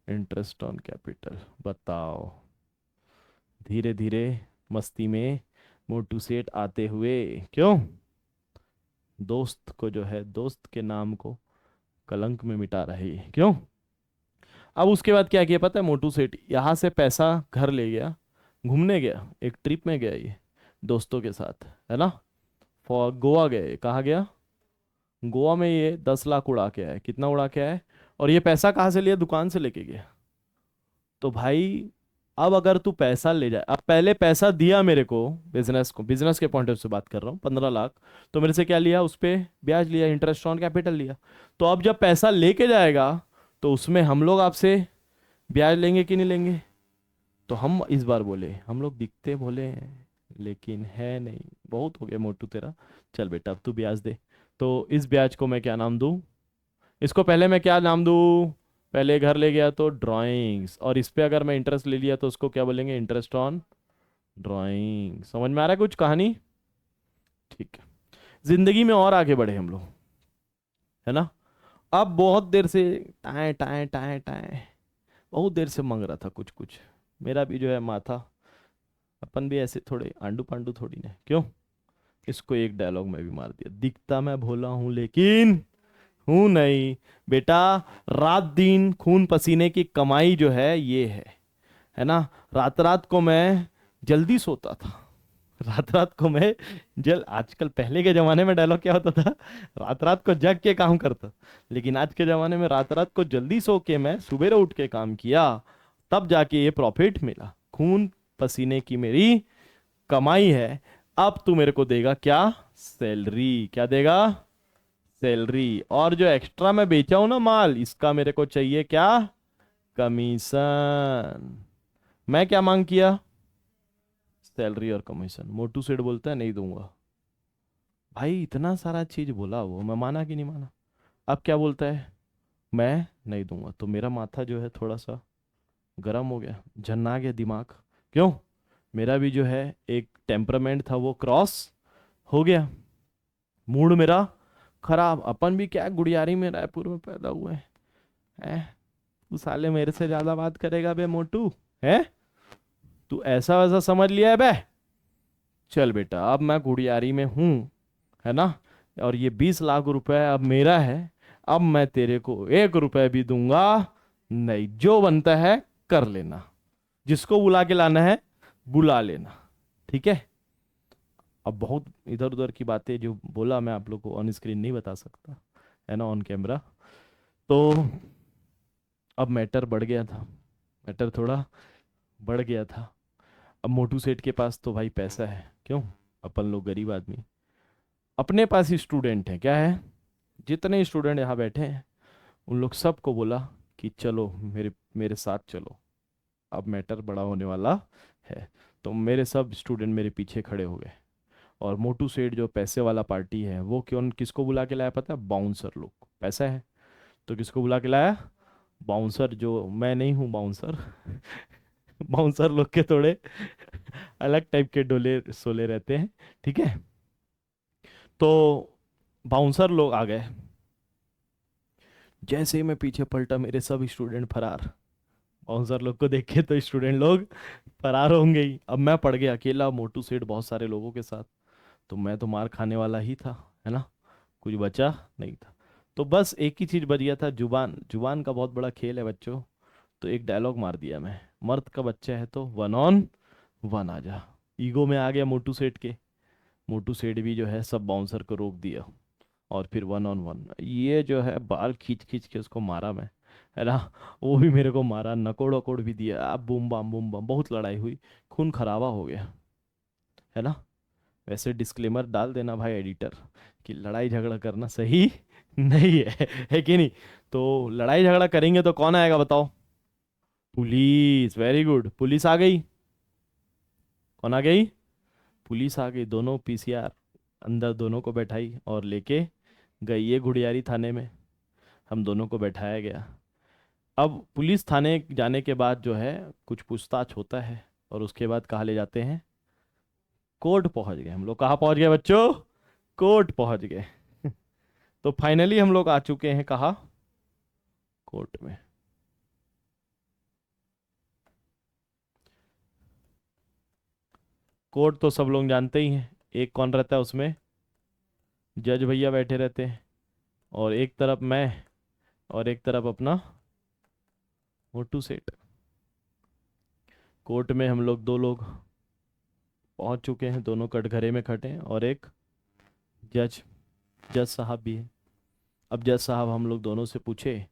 Interest on capital. बताओ, धीरे धीरे मस्ती में मोटू सेठ आते हुए, क्यों? दोस्त को जो है, दोस्त के नाम को कलंक में मिटा रही है, क्यों? अब उसके बाद क्या किया पता है? मोटू सेठ यहाँ से पैसा घर ले गया, घूमने गया, एक ट्रिप में गया ये दोस्तों के साथ, है ना? फॉर गोवा गए। कहाँ गया? गोवा में ये 10 लाख उड़ा के आया। कितना उड़ा के आया? और ये पैसा कहाँ से लिया? दुकान से लेके गया। तो भाई अब अगर तू पैसा ले जाए, अब पहले पैसा दिया मेरे को, बिजनेस को, बिजनेस के पॉइंट ऑफ से बात कर रहा हूँ, 15 लाख, तो मेरे से क्या लिया, उस पे ब्याज लिया, इंटरेस्ट ऑन कैपिटल लिया। तो अब जब पैसा लेके जाएगा तो उसमें हम लोग आपसे ब्याज लेंगे कि नहीं लेंगे? तो हम इस बार बोले, हम लोग दिखते बोले हैं लेकिन है नहीं। बहुत हो गया मोटू तेरा, चल बेटा अब तू ब्याज दे। तो इस ब्याज को मैं क्या नाम दूं? इसको पहले मैं क्या नाम दूं? पहले घर ले गया तो ड्राइंग्स, और इस पे अगर मैं इंटरेस्ट ले लिया तो उसको क्या बोलेंगे? Interest on drawing. समझ में आ रहा है कुछ कहानी? ठीक है। जिंदगी में और आगे बढ़े हम लोग, है ना। अब बहुत देर से टाए टाए टाए टाए, बहुत देर से मांग रहा था कुछ कुछ। मेरा भी जो है माथा, अपन भी ऐसे थोड़े आंडू पांडू थोड़ी ना, क्यों? इसको एक डायलॉग में भी मार दिया, दिखता मैं भोला हूं लेकिन हूं नहीं। बेटा, रात दिन खून पसीने की कमाई जो है ये है ना। रात रात को मैं जल्दी सोता था, रात रात को मैं जल आजकल, पहले के जमाने में डायलॉग क्या होता था, रात रात को जग के काम करता। लेकिन आज के जमाने में रात रात को जल्दी सो के मैं सुबह उठ के काम किया, तब जाके ये प्रॉफिट मिला। खून पसीने की मेरी कमाई है। अब तू मेरे को देगा क्या? सैलरी। क्या देगा? सैलरी। और जो एक्स्ट्रा मैं बेचा हूं ना माल, इसका मेरे को चाहिए क्या? कमीशन। मैं क्या मांग किया? सैलरी और कमीशन। मोटू सेठ बोलता है नहीं दूंगा। भाई इतना सारा चीज बोला वो, मैं माना कि नहीं माना? अब क्या बोलता है? मैं नहीं दूंगा। तो मेरा माथा जो है थोड़ा सा गर्म हो गया, झन्ना गया दिमाग। क्यों? मेरा भी जो है एक टेम्परामेंट था वो क्रॉस हो गया, मूड मेरा खराब। अपन भी क्या गुड़ियारी में रायपुर में पैदा हुए हैं, तू साले मेरे से ज्यादा बात करेगा बे मोटू, है? तू ऐसा वैसा समझ लिया है बे? चल बेटा अब मैं गुड़ियारी में हूँ, है ना। और ये 20 लाख रुपए अब मेरा है। अब मैं तेरे को 1 रुपए भी दूंगा नहीं, जो बनता है कर लेना, जिसको बुला के लाना है बुला लेना, ठीक है। अब बहुत इधर उधर की बातें जो बोला मैं आप लोग को ऑन स्क्रीन नहीं बता सकता, है ना, ऑन कैमरा। तो अब मैटर बढ़ गया था, मैटर थोड़ा बढ़ गया था। अब मोटू सेठ के पास तो भाई पैसा है, क्यों? अपन लोग गरीब आदमी, अपने पास ही स्टूडेंट है, क्या है, जितने स्टूडेंट यहाँ बैठे हैं उन लोग सबको बोला कि चलो मेरे मेरे साथ चलो, अब मैटर बड़ा होने वाला है। तो मेरे सब स्टूडेंट मेरे पीछे खड़े हो गए। और मोटू सेठ जो पैसे वाला पार्टी है वो क्यों किसको बुला के लाया पता है? बाउंसर लोग। पैसा है तो किसको बुला के लाया? बाउंसर। जो मैं नहीं हूँ बाउंसर बाउंसर लोग के थोड़े अलग टाइप के डोले सोले रहते हैं, ठीक है। तो बाउंसर लोग आ गए। जैसे ही मैं पीछे पलटा मेरे सब स्टूडेंट फरार। बाउंसर लोग को देख के तो स्टूडेंट लोग फरार होंगे ही। अब मैं पड़ गया अकेला, मोटू सेठ बहुत सारे लोगों के साथ। तो मैं तो मार खाने वाला ही था, है ना, कुछ बचा नहीं था। तो बस एक ही चीज बच गया था, जुबान। जुबान का बहुत बड़ा खेल है बच्चों। तो एक डायलॉग मार दिया मैं, मर्द का बच्चा है तो 1 on 1 आ जा। ईगो में आ गया मोटू सेठ के। मोटू सेठ भी जो है सब बाउंसर को रोक दिया, और फिर 1 on 1 ये जो है बाल खींच खींच के उसको मारा मैं, है ना। वो भी मेरे को मारा, नकोड़ वकोड़ भी दिया, अब बूम बम बहुत लड़ाई हुई, खून खराबा हो गया, है ना। वैसे डिस्क्लेमर डाल देना भाई एडिटर, कि लड़ाई झगड़ा करना सही नहीं है कि नहीं? तो लड़ाई झगड़ा करेंगे तो कौन आएगा बताओ? पुलिस। वेरी गुड, पुलिस आ गई। कौन आ गई? पुलिस आ गई। दोनों पीसीआर अंदर दोनों को बैठाई और लेके गई ये गुड़ियारी थाने में। हम दोनों को बैठाया गया। अब पुलिस थाने जाने के बाद जो है कुछ पूछताछ होता है, और उसके बाद कहाँ ले जाते हैं? कोर्ट पहुंच गए हम लोग। कहाँ पहुंच गए बच्चों? कोर्ट पहुंच गए। तो फाइनली हम लोग आ चुके हैं कहाँ? कोर्ट में। कोर्ट तो सब लोग जानते ही हैं। एक कौन रहता है उसमें? जज भैया बैठे रहते हैं, और एक तरफ मैं, और एक तरफ अपना मोटू सेठ। कोर्ट में हम लोग दो लोग पहुंच चुके हैं, दोनों कटघरे में खड़े हैं, और एक जज, जज साहब भी है। अब जज साहब हम लोग दोनों से पूछे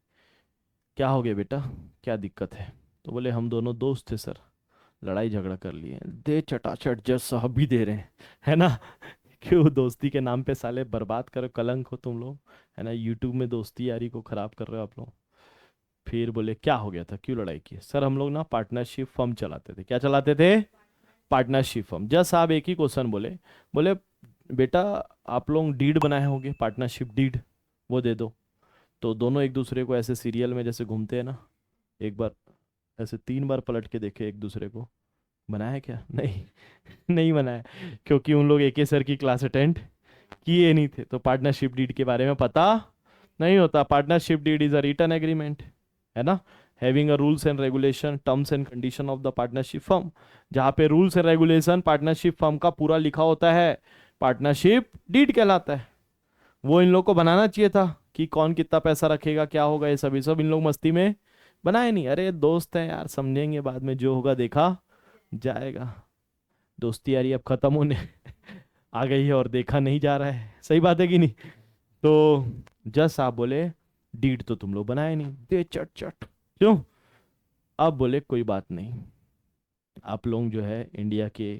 क्या हो गया बेटा, क्या दिक्कत है? तो बोले हम दोनों दोस्त थे सर, लड़ाई झगड़ा कर लिए, दे चटाचट, जज साहब भी दे रहे हैं, है ना। क्यों दोस्ती के नाम पे साले बर्बाद करो, कलंक हो तुम लोग, है ना। यूट्यूब में दोस्ती यारी को खराब कर रहे हो आप लोग। फिर बोले क्या हो गया था, क्यों लड़ाई की? सर हम लोग ना पार्टनरशिप फर्म चलाते थे। क्या चलाते थे? Partnership firm. जज साहब एक ही क्वेश्चन बोले, बोले बेटा आप लोग डीड बनाए होंगे, पार्टनरशिप डीड, वो दे दो। तो दोनों एक दूसरे को ऐसे सीरियल में जैसे घूमते हैं ना, एक बार ऐसे 3 बार पलट के देखे एक दूसरे को, बनाया क्या? नहीं। नहीं बनाया, क्योंकि उन लोग एक ही सर की क्लास अटेंड किए नहीं थे, तो पार्टनरशिप डीड के बारे में पता नहीं होता। Partnership deed is a written agreement, है ना, having a rules and regulation, terms and condition of the partnership firm, जहाँ पे rules and regulation partnership firm का पूरा लिखा होता है, पार्टनरशिप डीड कहलाता है। वो इन लोग को बनाना चाहिए था कि कौन कितना पैसा रखेगा, क्या होगा, ये सब इन लोग मस्ती में बनाए नहीं। अरे दोस्त हैं यार, समझेंगे बाद में, जो होगा देखा जाएगा। दोस्ती यारी अब खत्म होने आ गई है और देखा नहीं जा रहा है, सही बात है कि नहीं? तो जज साहब बोले डीड तो तुम लोग बनाए नहीं, दे चट चट। क्यों? अब बोले कोई बात नहीं, आप लोग जो है इंडिया के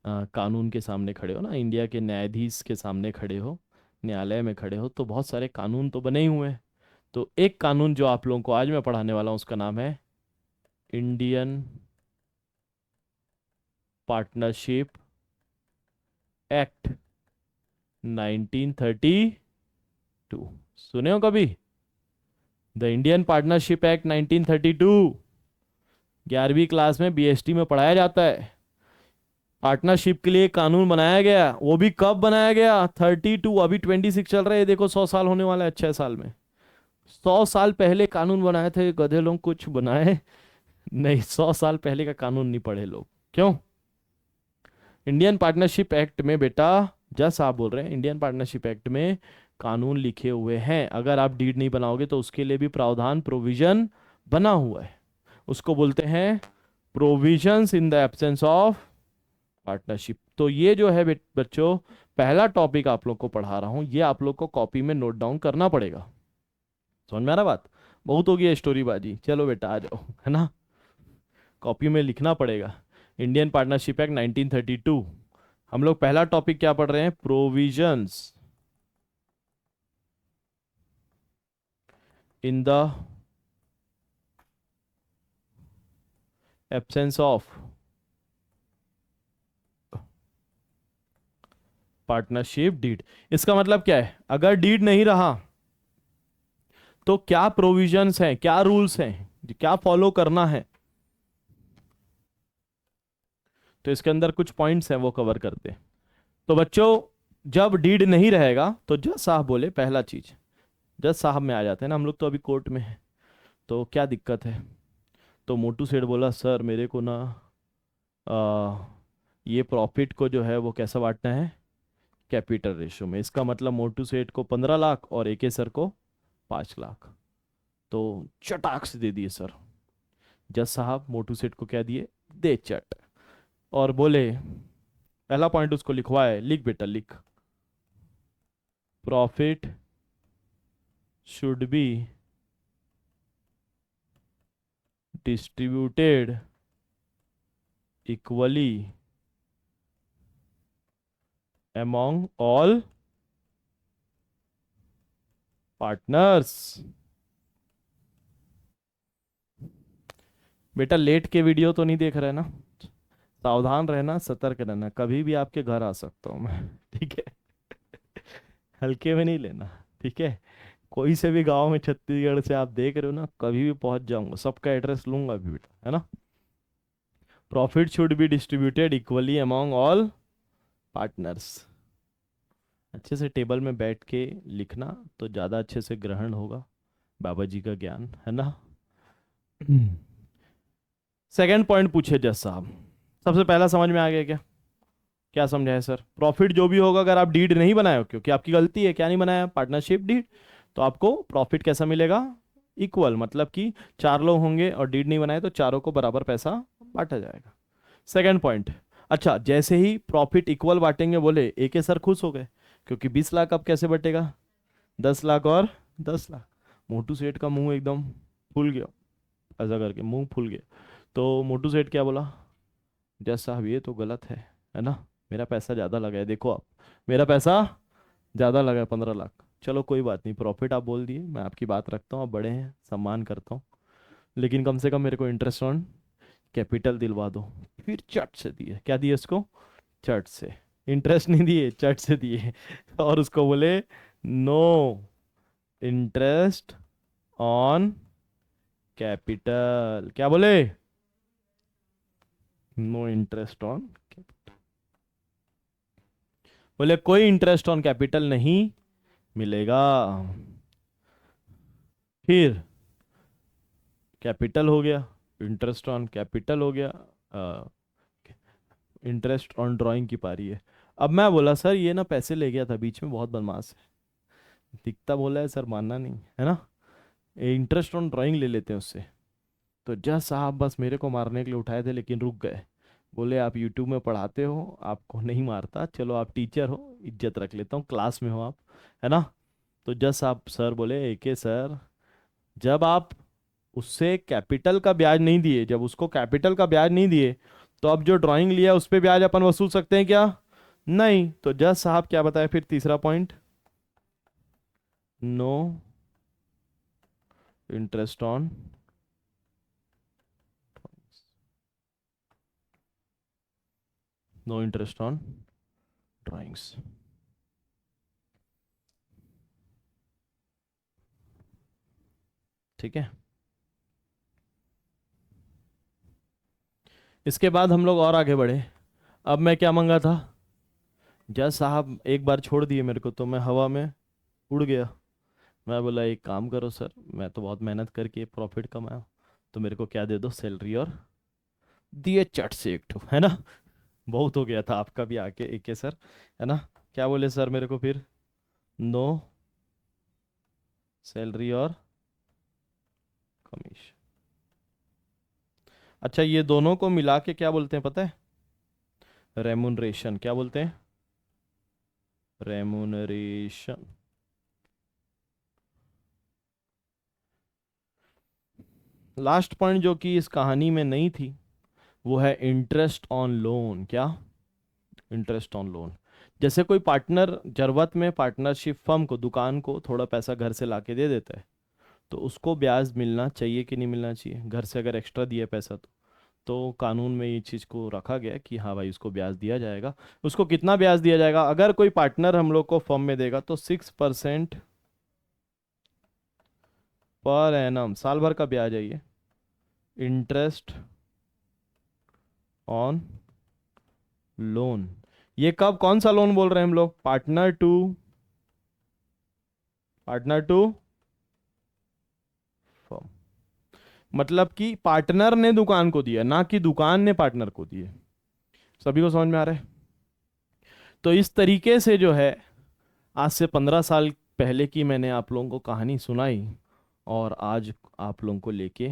कानून के सामने खड़े हो ना, इंडिया के न्यायाधीश के सामने खड़े हो, न्यायालय में खड़े हो, तो बहुत सारे कानून तो बने ही हुए हैं। तो एक कानून जो आप लोगों को आज मैं पढ़ाने वाला हूँ उसका नाम है इंडियन पार्टनरशिप एक्ट 1932। सुने हो कभी? द इंडियन पार्टनरशिप एक्ट 1932, 11वीं क्लास में बीएसटी में पढ़ाया जाता है। पार्टनरशिप के लिए कानून बनाया गया, वो भी कब बनाया गया? 32, अभी 26 चल रहा है, देखो 100 साल होने वाला है 6 साल में। 100 साल पहले कानून बनाए थे गधे लोग, कुछ बनाए नहीं। 100 साल पहले का कानून नहीं पढ़े लोग, क्यों? इंडियन पार्टनरशिप एक्ट में बेटा, जज साहब बोल रहे हैं, इंडियन पार्टनरशिप एक्ट में कानून लिखे हुए हैं, अगर आप डीड नहीं बनाओगे तो उसके लिए भी प्रावधान, प्रोविजन बना हुआ है। उसको बोलते हैं provisions in the absence of partnership. तो ये जो है बच्चों, पहला टॉपिक आप लोग को पढ़ा रहा हूं, ये आप लोग को कॉपी में नोट डाउन करना पड़ेगा। समझ में आ रहा बात? बहुत हो गई स्टोरी बाजी, चलो बेटा आ जाओ, है ना। कॉपी में लिखना पड़ेगा, इंडियन पार्टनरशिप एक्ट 1932। हम लोग पहला टॉपिक क्या पढ़ रहे हैं? Provisions in the absence of partnership deed. इसका मतलब क्या है? अगर डीड नहीं रहा तो क्या प्रोविजंस हैं, क्या रूल्स हैं, क्या फॉलो करना है। तो इसके अंदर कुछ पॉइंट्स हैं, वो कवर करते हैं। तो बच्चों, जब डीड नहीं रहेगा तो जज साहब बोले पहला चीज, जज साहब में आ जाते हैं ना हम लोग, तो अभी कोर्ट में है, तो क्या दिक्कत है? तो मोटू सेठ बोला सर मेरे को ना आ, ये प्रॉफिट को जो है वो कैसा बांटना है? कैपिटल रेशो में। इसका मतलब मोटू सेठ को 15 लाख और एके सर को 5 लाख। तो चटाक से दे दिए सर। जज साहब मोटू सेठ को क्या दिए? दे चट। और बोले पहला पॉइंट उसको लिखवाए, लिख बेटा लिख, profit should be distributed equally among all partners. बेटा लेट के वीडियो तो नहीं देख रहे ना, सावधान रहना, सतर्क रहना, कभी भी आपके घर आ सकता हूँ मैं ठीक है। हल्के में नहीं लेना, ठीक है। कोई से भी गांव में छत्तीसगढ़ से आप देख रहे हो ना, कभी भी पहुंच जाऊंगा, सबका एड्रेस लूंगा अभी बेटा, है ना। Profit should be distributed equally among all partners. अच्छे से टेबल में बैठ के लिखना तो ज़्यादा अच्छे से ग्रहण होगा बाबा जी का ज्ञान, है ना। सेकंड पॉइंट पूछे जज साहब, सबसे पहला समझ में आ गया क्या? क्या समझाए सर? प्रॉफिट जो भी होगा, अगर आप डीड नहीं बनाए हो, क्योंकि आपकी गलती है, क्या नहीं बनाया? पार्टनरशिप डीड, तो आपको प्रॉफिट कैसा मिलेगा? इक्वल, मतलब कि 4 लोग होंगे और डीड नहीं बनाए तो चारों को बराबर पैसा बांटा जाएगा। सेकंड पॉइंट, अच्छा जैसे ही प्रॉफिट इक्वल बांटेंगे, बोले एक सर खुश हो गए, क्योंकि 20 लाख अब कैसे बटेगा? 10 लाख और 10 लाख। मोटू सेठ का मुंह एकदम फूल गया, ऐसा करके मुंह फूल गया। तो मोटू सेठ क्या बोला? जज साहब ये तो गलत है ना, मेरा पैसा ज़्यादा लगा है, देखो आप, मेरा पैसा ज़्यादा लगा है 15 लाख। चलो कोई बात नहीं, प्रॉफिट आप बोल दिए, मैं आपकी बात रखता हूँ, आप बड़े हैं, सम्मान करता हूँ, लेकिन कम से कम मेरे को इंटरेस्ट ऑन कैपिटल दिलवा दो। फिर चट से दिए, क्या दिए उसको, चट से, इंटरेस्ट नहीं दिए, चट से दिए। और उसको बोले नो इंटरेस्ट ऑन कैपिटल, क्या बोले, नो इंटरेस्ट ऑन, बोले कोई इंटरेस्ट ऑन कैपिटल नहीं मिलेगा। फिर कैपिटल हो गया, इंटरेस्ट ऑन कैपिटल हो गया, इंटरेस्ट ऑन ड्राइंग की पारी है। अब मैं बोला सर ये ना पैसे ले गया था बीच में, बहुत बदमाश है, दिखता बोला है सर, मानना नहीं है ना, इंटरेस्ट ऑन ड्राइंग ले लेते हैं उससे। तो जज साहब बस मेरे को मारने के लिए उठाए थे, लेकिन रुक गए, बोले आप यूट्यूब में पढ़ाते हो, आपको नहीं मारता, चलो आप टीचर हो, इज्जत रख लेता हूँ, क्लास में हो आप, है ना। तो जज साहब सर बोले एके सर, जब आप उससे कैपिटल का ब्याज नहीं दिए, जब उसको कैपिटल का ब्याज नहीं दिए, तो अब जो ड्राइंग लिया उस पे ब्याज अपन वसूल सकते हैं क्या, नहीं। तो जज साहब क्या बताया फिर तीसरा point, no interest on, no interest on drawings. ठीक है, इसके बाद हम लोग और आगे बढ़े। अब मैं क्या मंगा था, जज साहब एक बार छोड़ दिए मेरे को, तो मैं हवा में उड़ गया। मैं बोला एक काम करो सर, मैं तो बहुत मेहनत करके प्रॉफिट कमाया, तो मेरे को क्या दे दो, सैलरी, और दिए चट से एक ठो, है ना। बहुत हो गया था आपका भी आके एक है सर, है ना। क्या बोले सर मेरे को फिर, नो सैलरी और कमीशन। अच्छा ये दोनों को मिला के क्या बोलते हैं पता है, रेमुनरेशन, क्या बोलते हैं, रेमुनरेशन। लास्ट पॉइंट जो कि इस कहानी में नहीं थी, वो है इंटरेस्ट ऑन लोन। क्या, इंटरेस्ट ऑन लोन। जैसे कोई पार्टनर जरूरत में पार्टनरशिप फर्म को, दुकान को थोड़ा पैसा घर से लाके दे देता है, तो उसको ब्याज मिलना चाहिए कि नहीं मिलना चाहिए, घर से अगर एक्स्ट्रा दिया पैसा तो कानून में ये चीज़ को रखा गया है कि हाँ भाई उसको ब्याज दिया जाएगा। उसको कितना ब्याज दिया जाएगा, अगर कोई पार्टनर हम लोग को फर्म में देगा तो 6% पर एनम, साल भर का ब्याज है ये, इंटरेस्ट ऑन लोन। ये कब, कौन सा लोन बोल रहे हैं हम लोग, पार्टनर टू फर्म, मतलब कि पार्टनर ने दुकान को दिया, ना कि दुकान ने पार्टनर को दिए। सभी को समझ में आ रहा है। तो इस तरीके से जो है, आज से 15 साल पहले की मैंने आप लोगों को कहानी सुनाई, और आज आप लोगों को लेके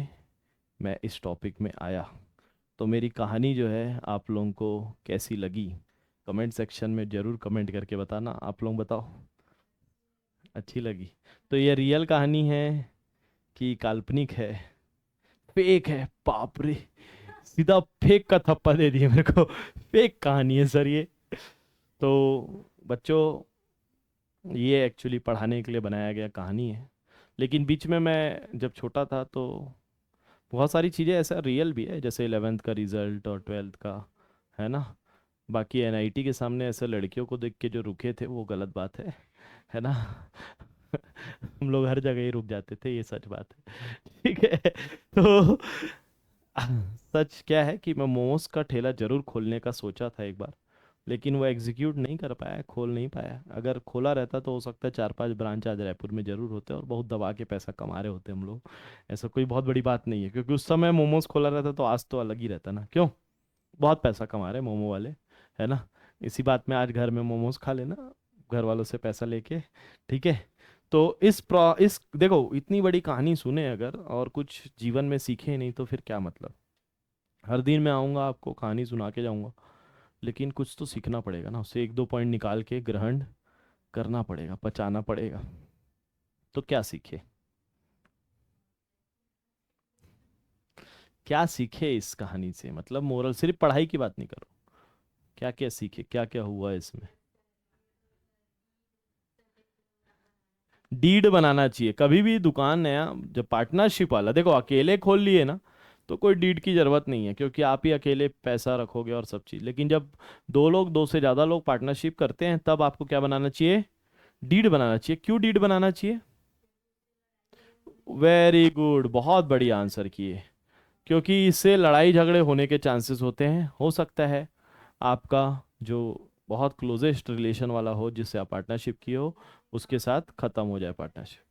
मैं इस टॉपिक में आया। तो मेरी कहानी जो है आप लोगों को कैसी लगी, कमेंट सेक्शन में ज़रूर कमेंट करके बताना। आप लोग बताओ, अच्छी लगी? तो ये रियल कहानी है कि काल्पनिक है, फेक है, बाप रे, सीधा फेक का थप्पा दे दिया मेरे को। फेक कहानी है सर ये। तो बच्चों, ये एक्चुअली पढ़ाने के लिए बनाया गया कहानी है, लेकिन बीच में मैं जब छोटा था तो बहुत सारी चीज़ें ऐसा रियल भी है, जैसे 11th का रिजल्ट और 12th का, है ना। बाकी एनआईटी के सामने ऐसे लड़कियों को देख के जो रुके थे वो गलत बात है ना। हम लोग हर जगह ही रुक जाते थे, ये सच बात है। ठीक है। तो सच क्या है कि मैं मोमोज का ठेला जरूर खोलने का सोचा था एक बार, लेकिन वो एग्जीक्यूट नहीं कर पाया, खोल नहीं पाया। अगर खोला रहता तो हो सकता है 4-5 ब्रांच आज रायपुर में जरूर होते और बहुत दबा के पैसा कमा रहे होते हम लोग। ऐसा कोई बहुत बड़ी बात नहीं है, क्योंकि उस समय मोमोज खोला रहता तो आज तो अलग ही रहता ना, क्यों, बहुत पैसा कमा रहे मोमो वाले, है ना। इसी बात में आज घर में मोमोज खा लेना, घर वालों से पैसा लेके। ठीक है। तो इस देखो, इतनी बड़ी कहानी सुने अगर और कुछ जीवन में सीखे नहीं तो फिर क्या मतलब। हर दिन मैं आऊँगा आपको कहानी सुना के जाऊँगा, लेकिन कुछ तो सीखना पड़ेगा ना, उससे 1-2 पॉइंट निकाल के ग्रहण करना पड़ेगा, पचाना पड़ेगा। तो क्या सीखे, क्या सीखे इस कहानी से, मतलब मोरल, सिर्फ पढ़ाई की बात नहीं करो, क्या क्या सीखे, क्या क्या हुआ इसमें। डीड बनाना चाहिए कभी भी दुकान नया, जब पार्टनरशिप वाला, देखो अकेले खोल लिए ना तो कोई डीड की जरूरत नहीं है, क्योंकि आप ही अकेले पैसा रखोगे और सब चीज़। लेकिन जब दो लोग, दो से ज़्यादा लोग पार्टनरशिप करते हैं, तब आपको क्या बनाना चाहिए, डीड बनाना चाहिए। क्यों डीड बनाना चाहिए? वेरी गुड, बहुत बढ़िया आंसर किए। क्योंकि इससे लड़ाई झगड़े होने के चांसेस होते हैं। हो सकता है आपका जो बहुत क्लोजेस्ट रिलेशन वाला हो, जिससे आप पार्टनरशिप किए हो, उसके साथ खत्म हो जाए पार्टनरशिप।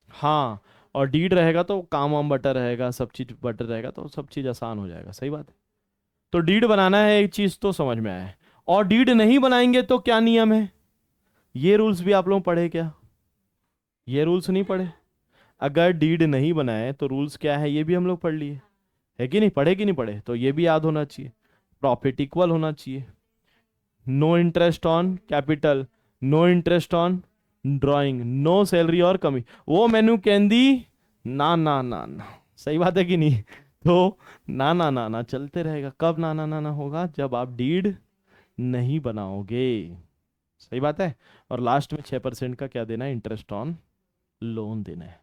हाँ, और डीड रहेगा तो काम वाम बटर रहेगा, सब चीज बटर रहेगा, तो सब चीज आसान हो जाएगा। सही बात है। तो डीड बनाना है, एक चीज तो समझ में आया है। और डीड नहीं बनाएंगे तो क्या नियम है, ये रूल्स भी आप लोग पढ़े क्या? ये रूल्स नहीं पढ़े? अगर डीड नहीं बनाए तो रूल्स क्या है, ये भी हम लोग पढ़ लिए, है कि नहीं? पढ़े कि नहीं पढ़े? तो ये भी याद होना चाहिए। प्रॉफिट इक्वल होना चाहिए, no interest on capital, no interest on drawing, no salary और कमी, वो मेनू कहंदी ना ना ना ना। सही बात है कि नहीं? तो ना ना ना ना चलते रहेगा। कब ना ना ना ना होगा? जब आप डीड नहीं बनाओगे। सही बात है। और लास्ट में 6% का क्या देना है, इंटरेस्ट ऑन लोन देना है।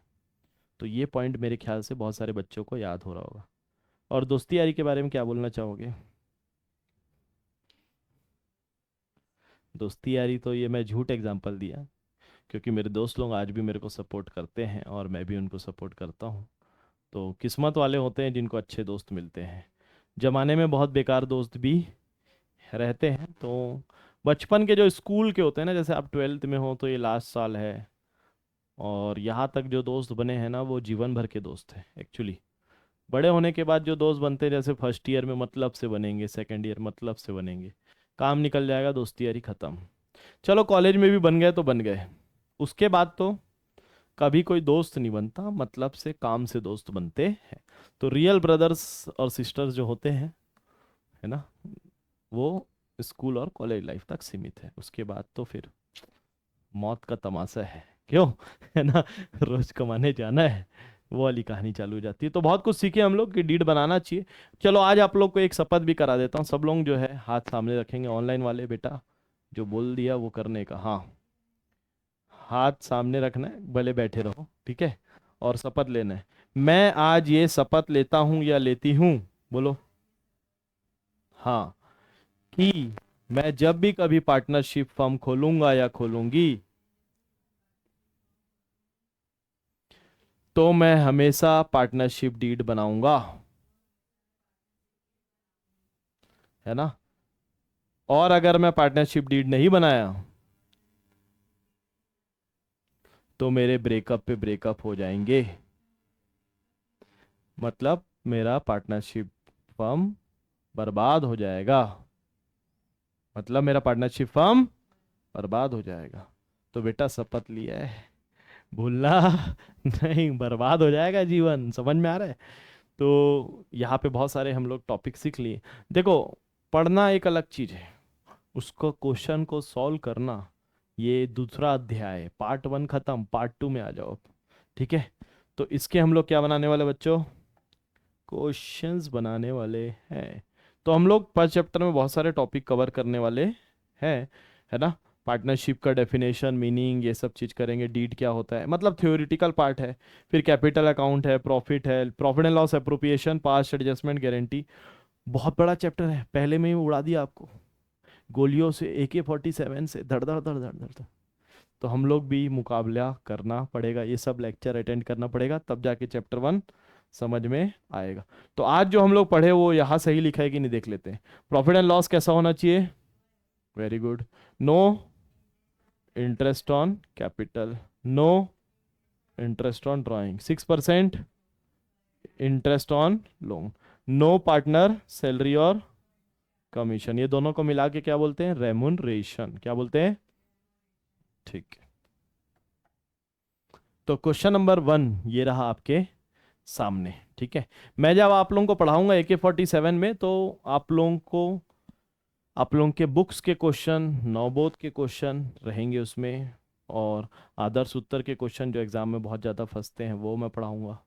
तो ये पॉइंट मेरे ख्याल से बहुत सारे बच्चों को याद हो रहा होगा। और दोस्ती यारी के बारे में क्या बोलना चाहोगे? दोस्ती यारी तो ये मैं झूठ एग्जांपल दिया, क्योंकि मेरे दोस्त लोग आज भी मेरे को सपोर्ट करते हैं और मैं भी उनको सपोर्ट करता हूँ। तो किस्मत वाले होते हैं जिनको अच्छे दोस्त मिलते हैं। जमाने में बहुत बेकार दोस्त भी रहते हैं। तो बचपन के जो स्कूल के होते हैं ना, जैसे आप 12th में हो तो ये लास्ट साल है, और यहाँ तक जो दोस्त बने हैं ना, वो जीवन भर के दोस्त हैं एक्चुअली। बड़े होने के बाद जो दोस्त बनते हैं, जैसे फर्स्ट ईयर में मतलब से बनेंगे, सेकंड ईयर मतलब से बनेंगे, काम निकल जाएगा, दोस्ती यारी खत्म। चलो कॉलेज में भी बन गए तो बन गए, उसके बाद तो कभी कोई दोस्त नहीं बनता, मतलब से काम से दोस्त बनते हैं। तो रियल ब्रदर्स और सिस्टर्स जो होते हैं, है ना, वो स्कूल और कॉलेज लाइफ तक सीमित है। उसके बाद तो फिर मौत का तमाशा है, क्यों? है ना, रोज कमाने जाना है, वो वाली कहानी चालू हो जाती है। तो बहुत कुछ सीखे हम लोग कि डीड बनाना चाहिए। चलो आज आप लोग को एक शपथ भी करा देता हूँ। सब लोग जो है हाथ सामने रखेंगे, ऑनलाइन वाले बेटा जो बोल दिया वो करने का, हाँ, हाथ सामने रखना है, भले बैठे रहो, ठीक है। और शपथ लेना है। मैं आज ये शपथ लेता हूं या लेती हूं, बोलो। हाँ, कि मैं जब भी कभी पार्टनरशिप फर्म खोलूंगा या खोलूंगी, तो मैं हमेशा पार्टनरशिप डीड बनाऊंगा, है ना। और अगर मैं पार्टनरशिप डीड नहीं बनाया तो मेरे ब्रेकअप पे ब्रेकअप हो जाएंगे। मतलब मेरा पार्टनरशिप फर्म बर्बाद हो जाएगा, मतलब मेरा पार्टनरशिप फर्म बर्बाद हो जाएगा। तो बेटा शपथ लिया है, भूलना नहीं, बर्बाद हो जाएगा जीवन। समझ में आ रहा है? तो यहाँ पे बहुत सारे हम लोग टॉपिक सीख लिए। देखो, पढ़ना एक अलग चीज है, उसको क्वेश्चन को सॉल्व करना ये दूसरा अध्याय है। पार्ट 1 खत्म, पार्ट 2 में आ जाओ अब, ठीक है। तो इसके हम लोग क्या बनाने वाले बच्चों, क्वेश्चंस बनाने वाले हैं। तो हम लोग पर चैप्टर में बहुत सारे टॉपिक कवर करने वाले हैं, है ना। पार्टनरशिप का डेफिनेशन, मीनिंग, ये सब चीज़ करेंगे। डीड क्या होता है, मतलब थ्योरेटिकल पार्ट है। फिर कैपिटल अकाउंट है, प्रॉफिट है, profit and loss appropriation, past adjustment, guarantee. बहुत बड़ा चैप्टर है, पहले में ही उड़ा दिया आपको गोलियों से, AK-47 से, धड़ धड़ धड़ धड़ धड़ धड़। तो हम लोग भी मुकाबला करना पड़ेगा, ये सब लेक्चर अटेंड करना पड़ेगा, तब जाके चैप्टर 1 समझ में आएगा। तो आज जो हम लोग पढ़े वो यहाँ सही लिखा है कि नहीं, देख लेते हैं। प्रॉफिट एंड लॉस कैसा होना चाहिए? Very good. No interest on capital, no interest on drawing, 6% interest on loan, no partner salary और कमीशन। ये दोनों को मिला के क्या बोलते हैं, रेमुनरेशन। क्या बोलते हैं? ठीक है। तो क्वेश्चन नंबर 1 ये रहा आपके सामने, ठीक है। मैं जब आप लोगों को पढ़ाऊंगा AK-47 में, तो आप लोगों को, आप लोगों के बुक्स के क्वेश्चन, नवबोध के क्वेश्चन रहेंगे उसमें, और आदर्श उत्तर के क्वेश्चन जो एग्जाम में बहुत ज़्यादा फंसते हैं वो मैं पढ़ाऊंगा,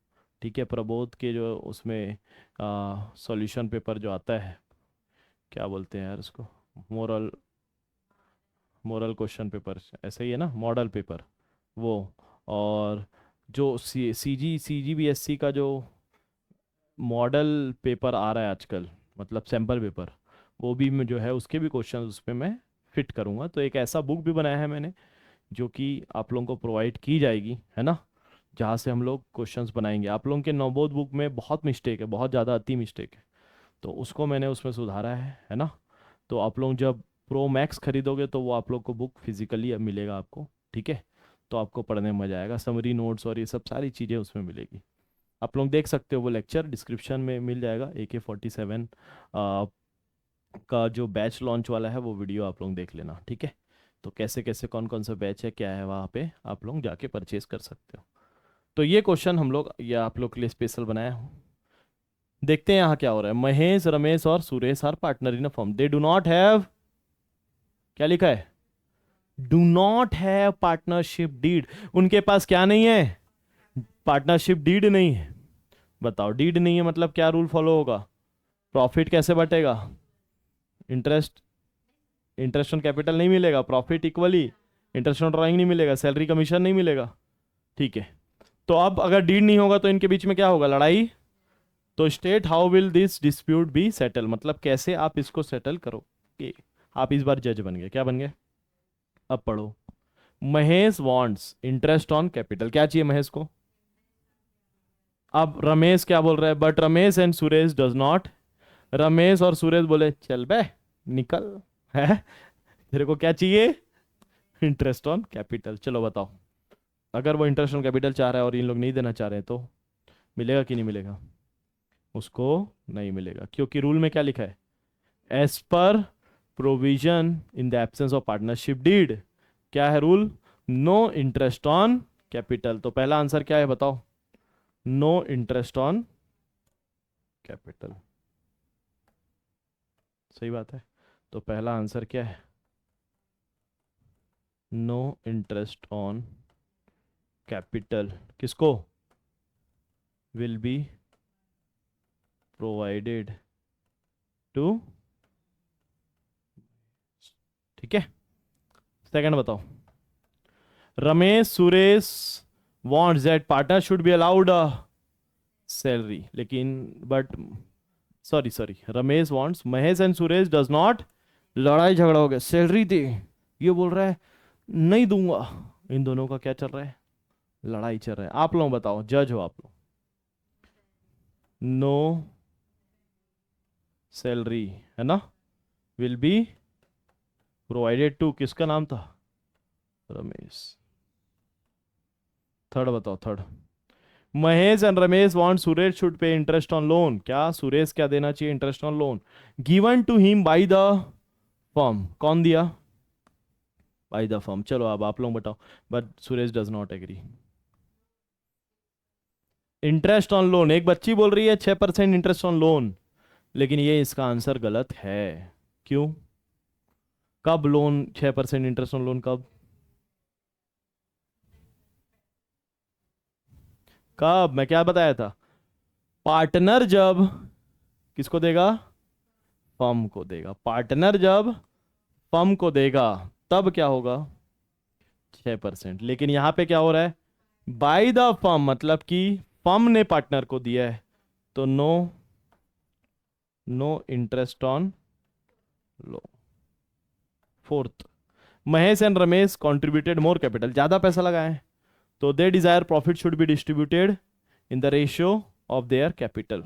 ठीक है, प्रबोध के जो उसमें सॉल्यूशन पेपर जो आता है, क्या बोलते हैं यार उसको, मोरल मोरल क्वेश्चन पेपर, ऐसा ही है ना, मॉडल पेपर, वो। और जो CGBSC का जो मॉडल पेपर आ रहा है आजकल, मतलब सैम्पल पेपर, वो भी जो है उसके भी क्वेश्चन उस पर मैं फिट करूँगा। तो एक ऐसा बुक भी बनाया है मैंने जो कि आप लोगों को प्रोवाइड की जाएगी, है ना, जहाँ से हम लोग क्वेश्चंस बनाएंगे। आप लोगों के नवबोध बुक में बहुत मिस्टेक है, बहुत ज़्यादा अति मिस्टेक है, तो उसको मैंने उसमें सुधारा है ना। तो आप लोग जब प्रो मैक्स खरीदोगे तो वो आप लोग को बुक फिजिकली अब मिलेगा आपको, ठीक है। तो आपको पढ़ने में मज़ा आएगा, समरी नोट्स और ये सब सारी चीज़ें उसमें मिलेगी। आप लोग देख सकते हो, वो लेक्चर डिस्क्रिप्शन में मिल जाएगा। AK47 का जो बैच लॉन्च वाला है वो वीडियो आप लोग देख लेना, ठीक है। तो कैसे कैसे कौन कौन सा बैच है क्या है, वहाँ पे आप लोग जाके परचेज कर सकते हो। तो ये क्वेश्चन हम लोग, ये आप लोग के लिए स्पेशल बनाया हूँ। देखते हैं यहाँ क्या हो रहा है। महेश, रमेश और Suresh are partner in a firm, they do not have, क्या लिखा है, do not have partnership deed. उनके पास क्या नहीं है, पार्टनरशिप डीड नहीं है। बताओ, डीड नहीं है मतलब क्या रूल फॉलो होगा, प्रॉफिट कैसे बटेगा, इंटरेस्ट, इंटरेस्ट ऑन कैपिटल नहीं मिलेगा, profit equally, interest on drawing नहीं मिलेगा, सैलरी कमीशन नहीं मिलेगा, ठीक है। तो अब अगर डीड नहीं होगा तो इनके बीच में क्या होगा, लड़ाई। तो state how will this dispute be settle, मतलब कैसे आप इसको सेटल करोगे। आप इस बार जज बन गए, क्या बन गए। अब पढ़ो। Mahesh wants interest on capital, क्या चाहिए महेश को। अब रमेश क्या बोल रहा है, but Ramesh and Suresh does not. Ramesh और सुरेश बोले चल बे, निकल, है, तेरे को क्या चाहिए, इंटरेस्ट ऑन कैपिटल। चलो बताओ, अगर वो इंटरेस्ट ऑन कैपिटल चाह रहा है और इन लोग नहीं देना चाह रहे हैं तो मिलेगा कि नहीं मिलेगा, उसको नहीं मिलेगा, क्योंकि रूल में क्या लिखा है, as per provision in the absence of partnership deed. क्या है rule, no interest on capital. तो पहला आंसर क्या है बताओ, नो इंटरेस्ट ऑन कैपिटल, सही बात है। तो पहला आंसर क्या है, नो इंटरेस्ट ऑन कैपिटल। किसको, विल बी प्रोवाइडेड टू, ठीक है। सेकंड बताओ, Ramesh Suresh wants that partner should be allowed a salary, लेकिन but, sorry Ramesh wants, Mahesh and Suresh does not, लड़ाई झगड़ा हो गया, सैलरी दे, ये बोल रहा है नहीं दूंगा। इन दोनों का क्या चल रहा है, लड़ाई चल रहा है। आप लोग बताओ, जज हो आप लोग। नो सैलरी, है ना, विल बी प्रोवाइडेड टू, किसका नाम था, रमेश। थर्ड बताओ, third, Mahesh and Ramesh want Suresh should pay interest on loan, क्या सुरेश क्या देना चाहिए, interest on loan given to him by the firm, कौन दिया, बाय द फर्म। चलो अब आप लोग बताओ, but Suresh does not agree. Interest on loan, एक बच्ची बोल रही है 6% इंटरेस्ट ऑन लोन, लेकिन ये इसका आंसर गलत है। क्यों, कब लोन 6% इंटरेस्ट ऑन लोन, कब, कब मैं क्या बताया था, पार्टनर जब किसको देगा, फर्म को देगा, पार्टनर जब फर्म को देगा तब क्या होगा, 6%। लेकिन यहां पे क्या हो रहा है, बाय द फर्म, मतलब कि फर्म ने पार्टनर को दिया है, तो no, no interest on loan. Fourth, Mahesh and Ramesh contributed more capital, ज्यादा पैसा लगाए, तो they desire profit should be distributed in the ratio of their capital.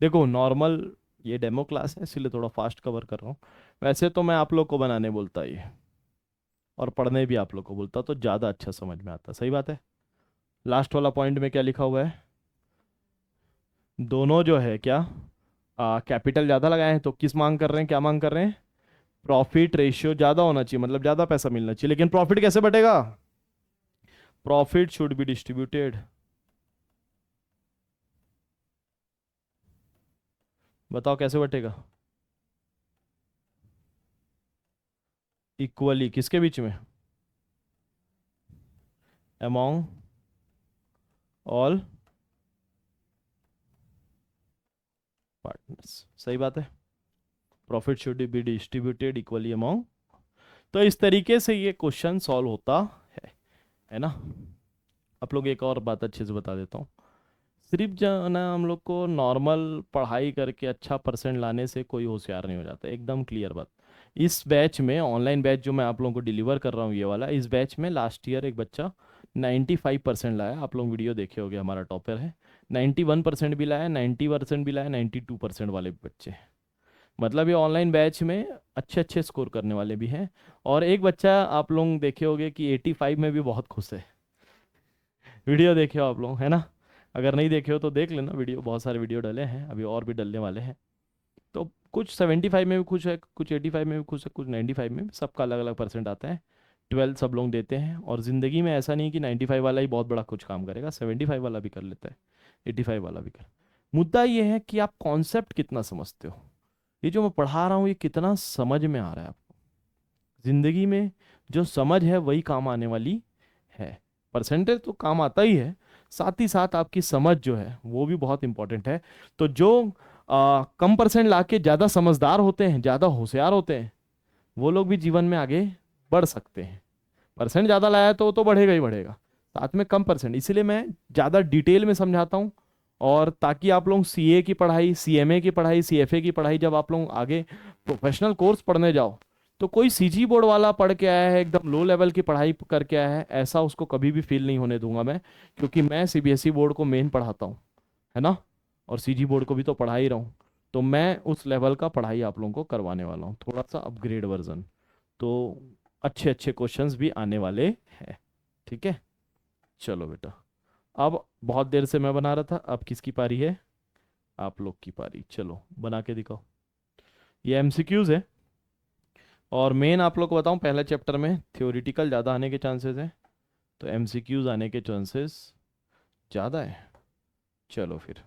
देखो नॉर्मल, ये डेमो क्लास है इसलिए थोड़ा फास्ट कवर कर रहा हूँ, वैसे तो मैं आप लोग को बनाने बोलता ये, और पढ़ने भी आप लोग को बोलता तो ज़्यादा अच्छा समझ में आता, सही बात है। लास्ट वाला पॉइंट में क्या लिखा हुआ है, दोनों जो है क्या, कैपिटल ज़्यादा लगाए हैं, तो किस मांग कर रहे हैं, क्या मांग कर रहे हैं, प्रॉफिट रेशियो ज़्यादा होना चाहिए, मतलब ज़्यादा पैसा मिलना चाहिए। लेकिन प्रॉफिट कैसे बटेगा, प्रॉफिट शुड बी डिस्ट्रीब्यूटेड, बताओ कैसे बटेगा, इक्वली, किसके बीच में, अमॉन्ग ऑल पार्ट्स, सही बात है। Profit should be distributed equally among. तो इस तरीके से ये क्वेश्चन सॉल्व होता है ना। आप लोग एक और बात अच्छे से बता देता हूँ। सिर्फ जो ना हम लोग को नॉर्मल पढ़ाई करके अच्छा परसेंट लाने से कोई होशियार नहीं हो जाता, एकदम क्लियर बात। इस बैच में, ऑनलाइन बैच जो मैं आप लोगों को डिलीवर कर रहा हूँ ये वाला, इस बैच में लास्ट ईयर एक बच्चा 95% लाया। आप लोग वीडियो देखे होगे, हमारा टॉपर है। 91% भी लाया, 90% भी लाया, 92% वाले भी बच्चे हैं। मतलब ये ऑनलाइन बैच में अच्छे अच्छे स्कोर करने वाले भी हैं। और एक बच्चा आप लोग देखे होगे कि 85 में भी बहुत खुश है। वीडियो देखे हो आप लोग, है ना? अगर नहीं देखे हो तो देख लेना वीडियो, बहुत सारे वीडियो डले हैं, अभी और भी डलने वाले हैं। तो कुछ 75 में भी खुश है, कुछ 85 में भी खुश है, कुछ 95 में भी, सबका अलग अलग परसेंट आता है। 12 सब लोग देते हैं। और ज़िंदगी में ऐसा नहीं कि 95 वाला ही बहुत बड़ा कुछ काम करेगा, 75 वाला भी कर लेता है, 85 वाला भी कर। मुद्दा ये है कि आप कॉन्सेप्ट कितना समझते हो, ये जो मैं पढ़ा रहा हूँ ये कितना समझ में आ रहा है आपको। ज़िंदगी में जो समझ है वही काम आने वाली है। परसेंटेज तो काम आता ही है, साथ ही साथ आपकी समझ जो है वो भी बहुत इंपॉर्टेंट है। तो जो कम परसेंट लाके ज़्यादा समझदार होते हैं, ज़्यादा होशियार होते हैं, वो लोग भी जीवन में आगे बढ़ सकते हैं। परसेंट ज़्यादा लाया तो वो तो बढ़ेगा ही बढ़ेगा, साथ में कम परसेंट, इसीलिए मैं ज़्यादा डिटेल में समझाता हूँ। और ताकि आप लोग सीए की पढ़ाई, सीएमए की पढ़ाई, सीएफए की पढ़ाई, जब आप लोग आगे प्रोफेशनल कोर्स पढ़ने जाओ, तो कोई सीजी बोर्ड वाला पढ़ के आया है, एकदम लो लेवल की पढ़ाई करके आया है, ऐसा उसको कभी भी फील नहीं होने दूंगा मैं। क्योंकि मैं सीबीएसई बोर्ड को मेन पढ़ाता हूँ, है ना, और सीजी बोर्ड को भी तो पढ़ा ही रहा हूँ। तो मैं उस लेवल का पढ़ाई आप लोगों को करवाने वाला हूँ, थोड़ा सा अपग्रेड वर्जन। तो अच्छे अच्छे क्वेश्चंस भी आने वाले हैं, ठीक है। चलो बेटा, अब बहुत देर से मैं बना रहा था, अब किसकी पारी है? आप लोग की पारी। चलो बना के दिखाओ। ये एमसीक्यूज है। और मेन आप लोग को बताऊं, पहले चैप्टर में थ्योरेटिकल ज़्यादा आने के चांसेस हैं, तो एमसीक्यूज आने के चांसेस ज़्यादा है। चलो फिर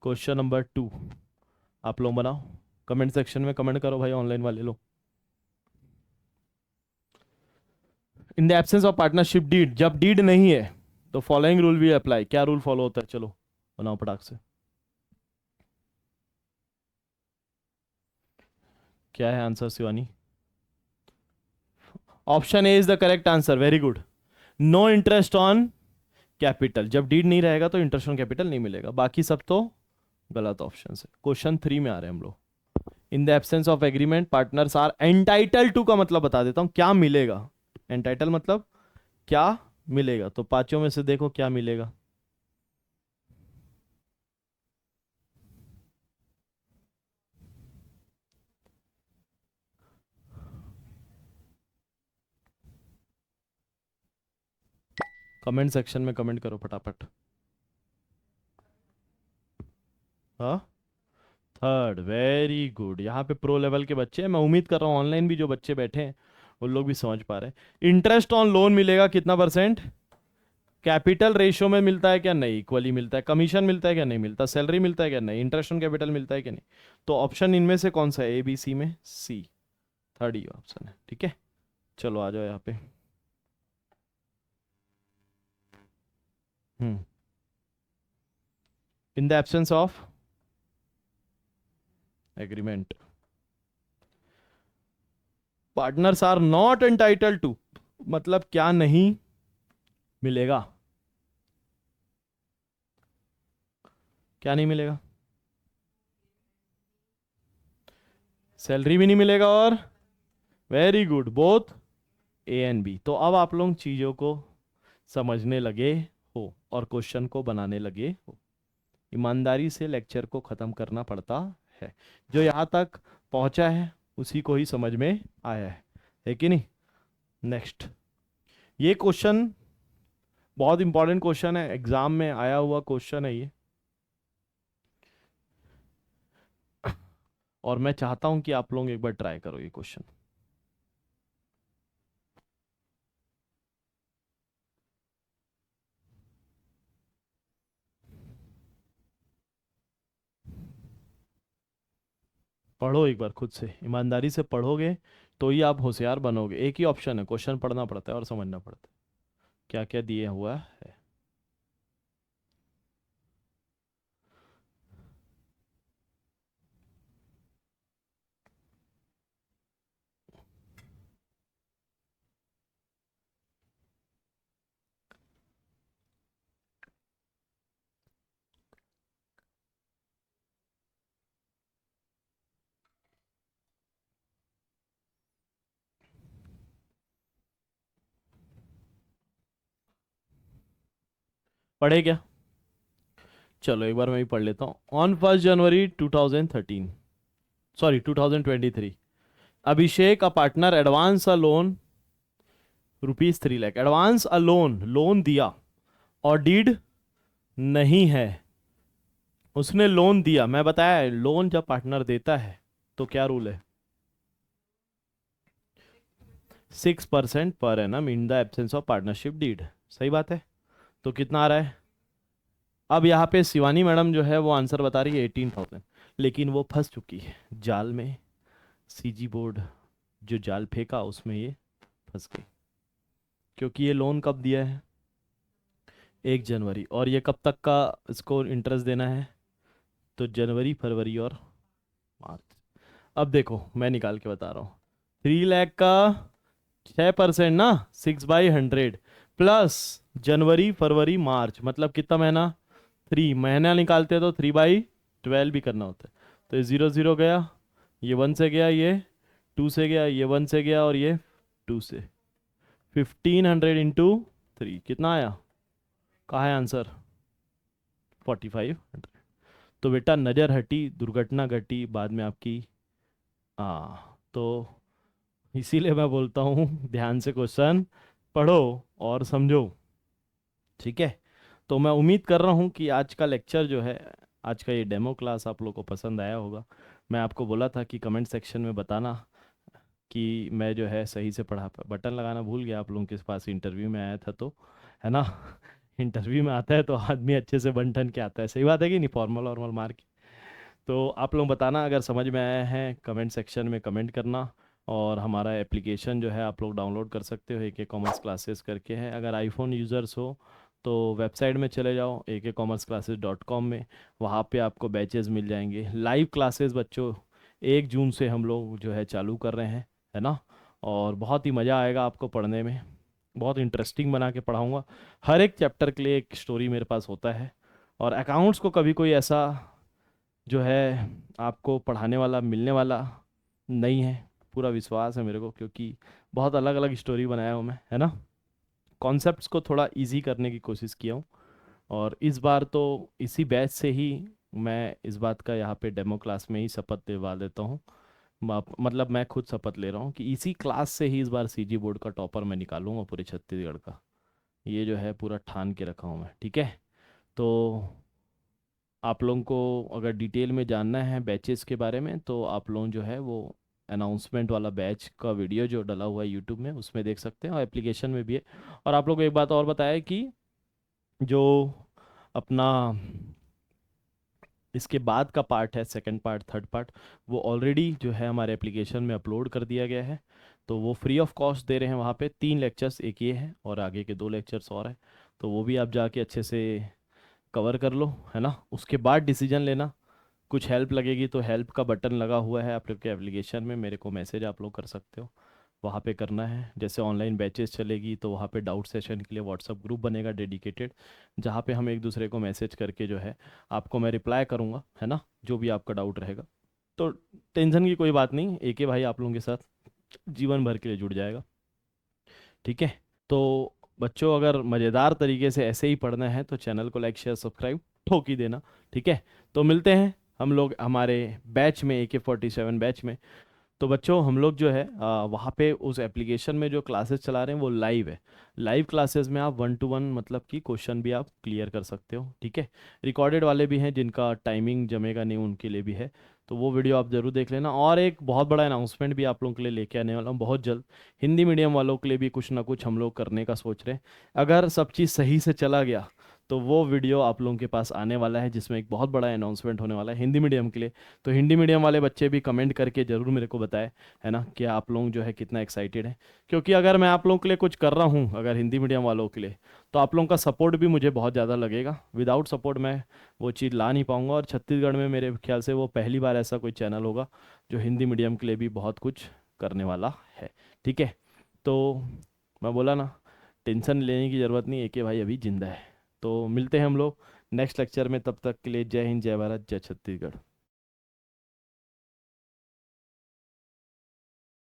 क्वेश्चन नंबर 2 आप लोग बनाओ, कमेंट सेक्शन में कमेंट करो भाई, ऑनलाइन वाले लोग। In the absence of partnership deed, जब डीड नहीं है तो फॉलोइंग रूल भी अप्लाई। क्या रूल फॉलो होता है? चलो बनाओ फटाक से। क्या है answer Shivani? Option A is the correct answer, very good. No interest on capital, जब डीड नहीं रहेगा तो इंटरेस्ट ऑन कैपिटल नहीं मिलेगा, बाकी सब तो गलत ऑप्शन है। क्वेश्चन 3 में आ रहे हैं हम लोग। In the absence of agreement partners are entitle to, का मतलब बता देता हूं, क्या मिलेगा। एंटाइटल मतलब क्या मिलेगा, तो पांचों में से देखो क्या मिलेगा। कमेंट सेक्शन में कमेंट करो फटाफट। हाँ, थर्ड, वेरी गुड। यहाँ पे प्रो लेवल के बच्चे हैं, मैं उम्मीद कर रहा हूँ ऑनलाइन भी जो बच्चे बैठे हैं उन लोग भी समझ पा रहे हैं। इंटरेस्ट ऑन लोन मिलेगा कितना परसेंट? कैपिटल रेशियो में मिलता है क्या? नहीं। इक्वली मिलता है। कमीशन मिलता है क्या? नहीं मिलता। सैलरी मिलता है क्या? नहीं। इंटरेस्ट ऑन कैपिटल मिलता है क्या? नहीं। तो ऑप्शन इनमें से कौन सा है? ए बी सी में सी, थर्ड ही ऑप्शन है, ठीक है। चलो आ जाओ यहाँ पे। Hmm. In the absence of agreement partners are not entitle to, मतलब क्या नहीं मिलेगा? क्या नहीं मिलेगा? सैलरी भी नहीं मिलेगा, और very good, both A and B. तो अब आप लोग चीज़ों को समझने लगे हो और क्वेश्चन को बनाने लगे हो। ईमानदारी से लेक्चर को ख़त्म करना पड़ता है। जो यहाँ तक पहुँचा है उसी को ही समझ में आया है कि नहीं? नेक्स्ट, ये क्वेश्चन बहुत इंपॉर्टेंट क्वेश्चन है, एग्जाम में आया हुआ क्वेश्चन है ये। और मैं चाहता हूं कि आप लोग एक बार ट्राई करो ये क्वेश्चन। पढ़ो एक बार खुद से, ईमानदारी से पढ़ोगे तो ही आप होशियार बनोगे। एक ही ऑप्शन है, क्वेश्चन पढ़ना पड़ता है और समझना पड़ता है क्या क्या दिए हुआ है। पढ़े क्या? चलो एक बार मैं भी पढ़ लेता हूँ। On 1 January 2013, sorry 2023, Abhishek a partner advance a loan ₹3 lakh. Advance a loan, loan दिया और डीड नहीं है। उसने लोन दिया, मैं बताया लोन जब पार्टनर देता है तो क्या रूल है? 6% per annum in the absence of partnership deed. सही बात है। तो कितना आ रहा है? अब यहाँ पे शिवानी मैडम जो है वो आंसर बता रही है 18,000, लेकिन वो फंस चुकी है जाल में। सीजी बोर्ड जो जाल फेंका उसमें ये फंस गई, क्योंकि ये लोन कब दिया है? 1 जनवरी। और ये कब तक का इसको इंटरेस्ट देना है? तो जनवरी, फरवरी और मार्च। अब देखो मैं निकाल के बता रहा हूँ। 3 लाख का 6% ना, 6/100 प्लस जनवरी फरवरी मार्च, मतलब कितना महीना? 3 महीना निकालते हैं तो 3/12 भी करना होता है। तो ये 0 0 गया, ये 1 से गया, ये 2 से गया, ये 1 से गया और ये 2 से। 1500 × 3 कितना आया? कहाँ है आंसर? 4500। तो बेटा नज़र हटी, दुर्घटना घटी बाद में आपकी। तो इसीलिए मैं बोलता हूँ ध्यान से क्वेश्चन पढ़ो और समझो। ठीक है। तो मैं उम्मीद कर रहा हूँ कि आज का लेक्चर जो है, आज का ये डेमो क्लास आप लोगों को पसंद आया होगा। मैं आपको बोला था कि कमेंट सेक्शन में बताना कि मैं जो है सही से पढ़ा पाया। बटन लगाना भूल गया आप लोगों के पास, इंटरव्यू में आया था तो, है ना। इंटरव्यू में आता है तो आदमी अच्छे से बन ठन के आता है। सही बात है कि नहीं? फॉर्मल वॉर्मल मार के। तो आप लोग बताना अगर समझ में आया है, कमेंट सेक्शन में कमेंट करना। और हमारा एप्लीकेशन जो है आप लोग डाउनलोड कर सकते हो, AK कॉमर्स क्लासेस करके है। अगर आईफोन यूज़र्स हो तो वेबसाइट में चले जाओ akcommerceclasses.com में। वहाँ पे आपको बैचेस मिल जाएंगे, लाइव क्लासेस बच्चों। 1 जून से हम लोग जो है चालू कर रहे हैं, है ना। और बहुत ही मज़ा आएगा आपको पढ़ने में। बहुत इंटरेस्टिंग बना के पढ़ाऊँगा। हर एक चैप्टर के लिए एक स्टोरी मेरे पास होता है। और अकाउंट्स को कभी कोई ऐसा जो है आपको पढ़ाने वाला मिलने वाला नहीं है, पूरा विश्वास है मेरे को, क्योंकि बहुत अलग अलग स्टोरी बनाया हूँ मैं, है ना। कॉन्सेप्ट्स को थोड़ा इजी करने की कोशिश किया हूँ। और इस बार तो इसी बैच से ही मैं इस बात का यहाँ पे डेमो क्लास में ही शपथ दिलवा देता हूँ। मतलब मैं खुद शपथ ले रहा हूँ कि इसी क्लास से ही इस बार CG बोर्ड का टॉपर मैं निकालूंगा पूरे छत्तीसगढ़ का। ये जो है पूरा ठान के रखा हूँ मैं, ठीक है। तो आप लोगों को अगर डिटेल में जानना है बैचेस के बारे में तो आप लोग जो है वो अनाउंसमेंट वाला बैच का वीडियो जो डला हुआ है यूट्यूब में उसमें देख सकते हैं, और एप्लीकेशन में भी है। और आप लोग को एक बात और बताया कि जो अपना इसके बाद का पार्ट है, सेकंड पार्ट, थर्ड पार्ट, वो ऑलरेडी जो है हमारे एप्लीकेशन में अपलोड कर दिया गया है। तो वो फ्री ऑफ कॉस्ट दे रहे हैं वहाँ पे। 3 लेक्चर्स, एक ये है और आगे के 2 लेक्चर्स और हैं। तो वो भी आप जाके अच्छे से कवर कर लो, है ना। उसके बाद डिसीजन लेना। कुछ हेल्प लगेगी तो हेल्प का बटन लगा हुआ है आप लोग के एप्लीकेशन में, मेरे को मैसेज आप लोग कर सकते हो, वहाँ पे करना है। जैसे ऑनलाइन बैचेस चलेगी तो वहाँ पे डाउट सेशन के लिए व्हाट्सअप ग्रुप बनेगा डेडिकेटेड, जहाँ पे हम एक दूसरे को मैसेज करके जो है आपको मैं रिप्लाई करूँगा, है ना, जो भी आपका डाउट रहेगा। तो टेंशन की कोई बात नहीं, AK भाई आप लोगों के साथ जीवन भर के लिए जुड़ जाएगा, ठीक है। तो बच्चों अगर मज़ेदार तरीके से ऐसे ही पढ़ना है तो चैनल को लाइक शेयर सब्सक्राइब ठोक ही देना, ठीक है। तो मिलते हैं हम लोग हमारे बैच में, AK47 बैच में। तो बच्चों हम लोग जो है वहाँ पे उस एप्लीकेशन में जो क्लासेस चला रहे हैं वो लाइव है। लाइव क्लासेस में आप 1 to 1 मतलब कि क्वेश्चन भी आप क्लियर कर सकते हो, ठीक है। रिकॉर्डेड वाले भी हैं जिनका टाइमिंग जमेगा नहीं, उनके लिए भी है। तो वो वीडियो आप ज़रूर देख लेना। और एक बहुत बड़ा अनाउंसमेंट भी आप लोगों के लिए लेके आने वाला हूँ बहुत जल्द। हिंदी मीडियम वालों के लिए भी कुछ ना कुछ हम लोग करने का सोच रहे हैं। अगर सब चीज़ सही से चला गया तो वो वीडियो आप लोगों के पास आने वाला है, जिसमें एक बहुत बड़ा अनाउंसमेंट होने वाला है हिंदी मीडियम के लिए। तो हिंदी मीडियम वाले बच्चे भी कमेंट करके ज़रूर मेरे को बताएं, है ना, कि आप लोग जो है कितना एक्साइटेड है। क्योंकि अगर मैं आप लोगों के लिए कुछ कर रहा हूँ अगर हिंदी मीडियम वालों के लिए, तो आप लोगों का सपोर्ट भी मुझे बहुत ज़्यादा लगेगा। विदाउट सपोर्ट मैं वो चीज़ ला नहीं पाऊँगा। और छत्तीसगढ़ में मेरे ख्याल से वो पहली बार ऐसा कोई चैनल होगा जो हिंदी मीडियम के लिए भी बहुत कुछ करने वाला है, ठीक है। तो मैं बोला ना, टेंशन लेने की ज़रूरत नहीं, AK भाई अभी जिंदा है। तो मिलते हैं हम लोग नेक्स्ट लेक्चर में, तब तक के लिए जय हिंद, जय भारत, जय छत्तीसगढ़।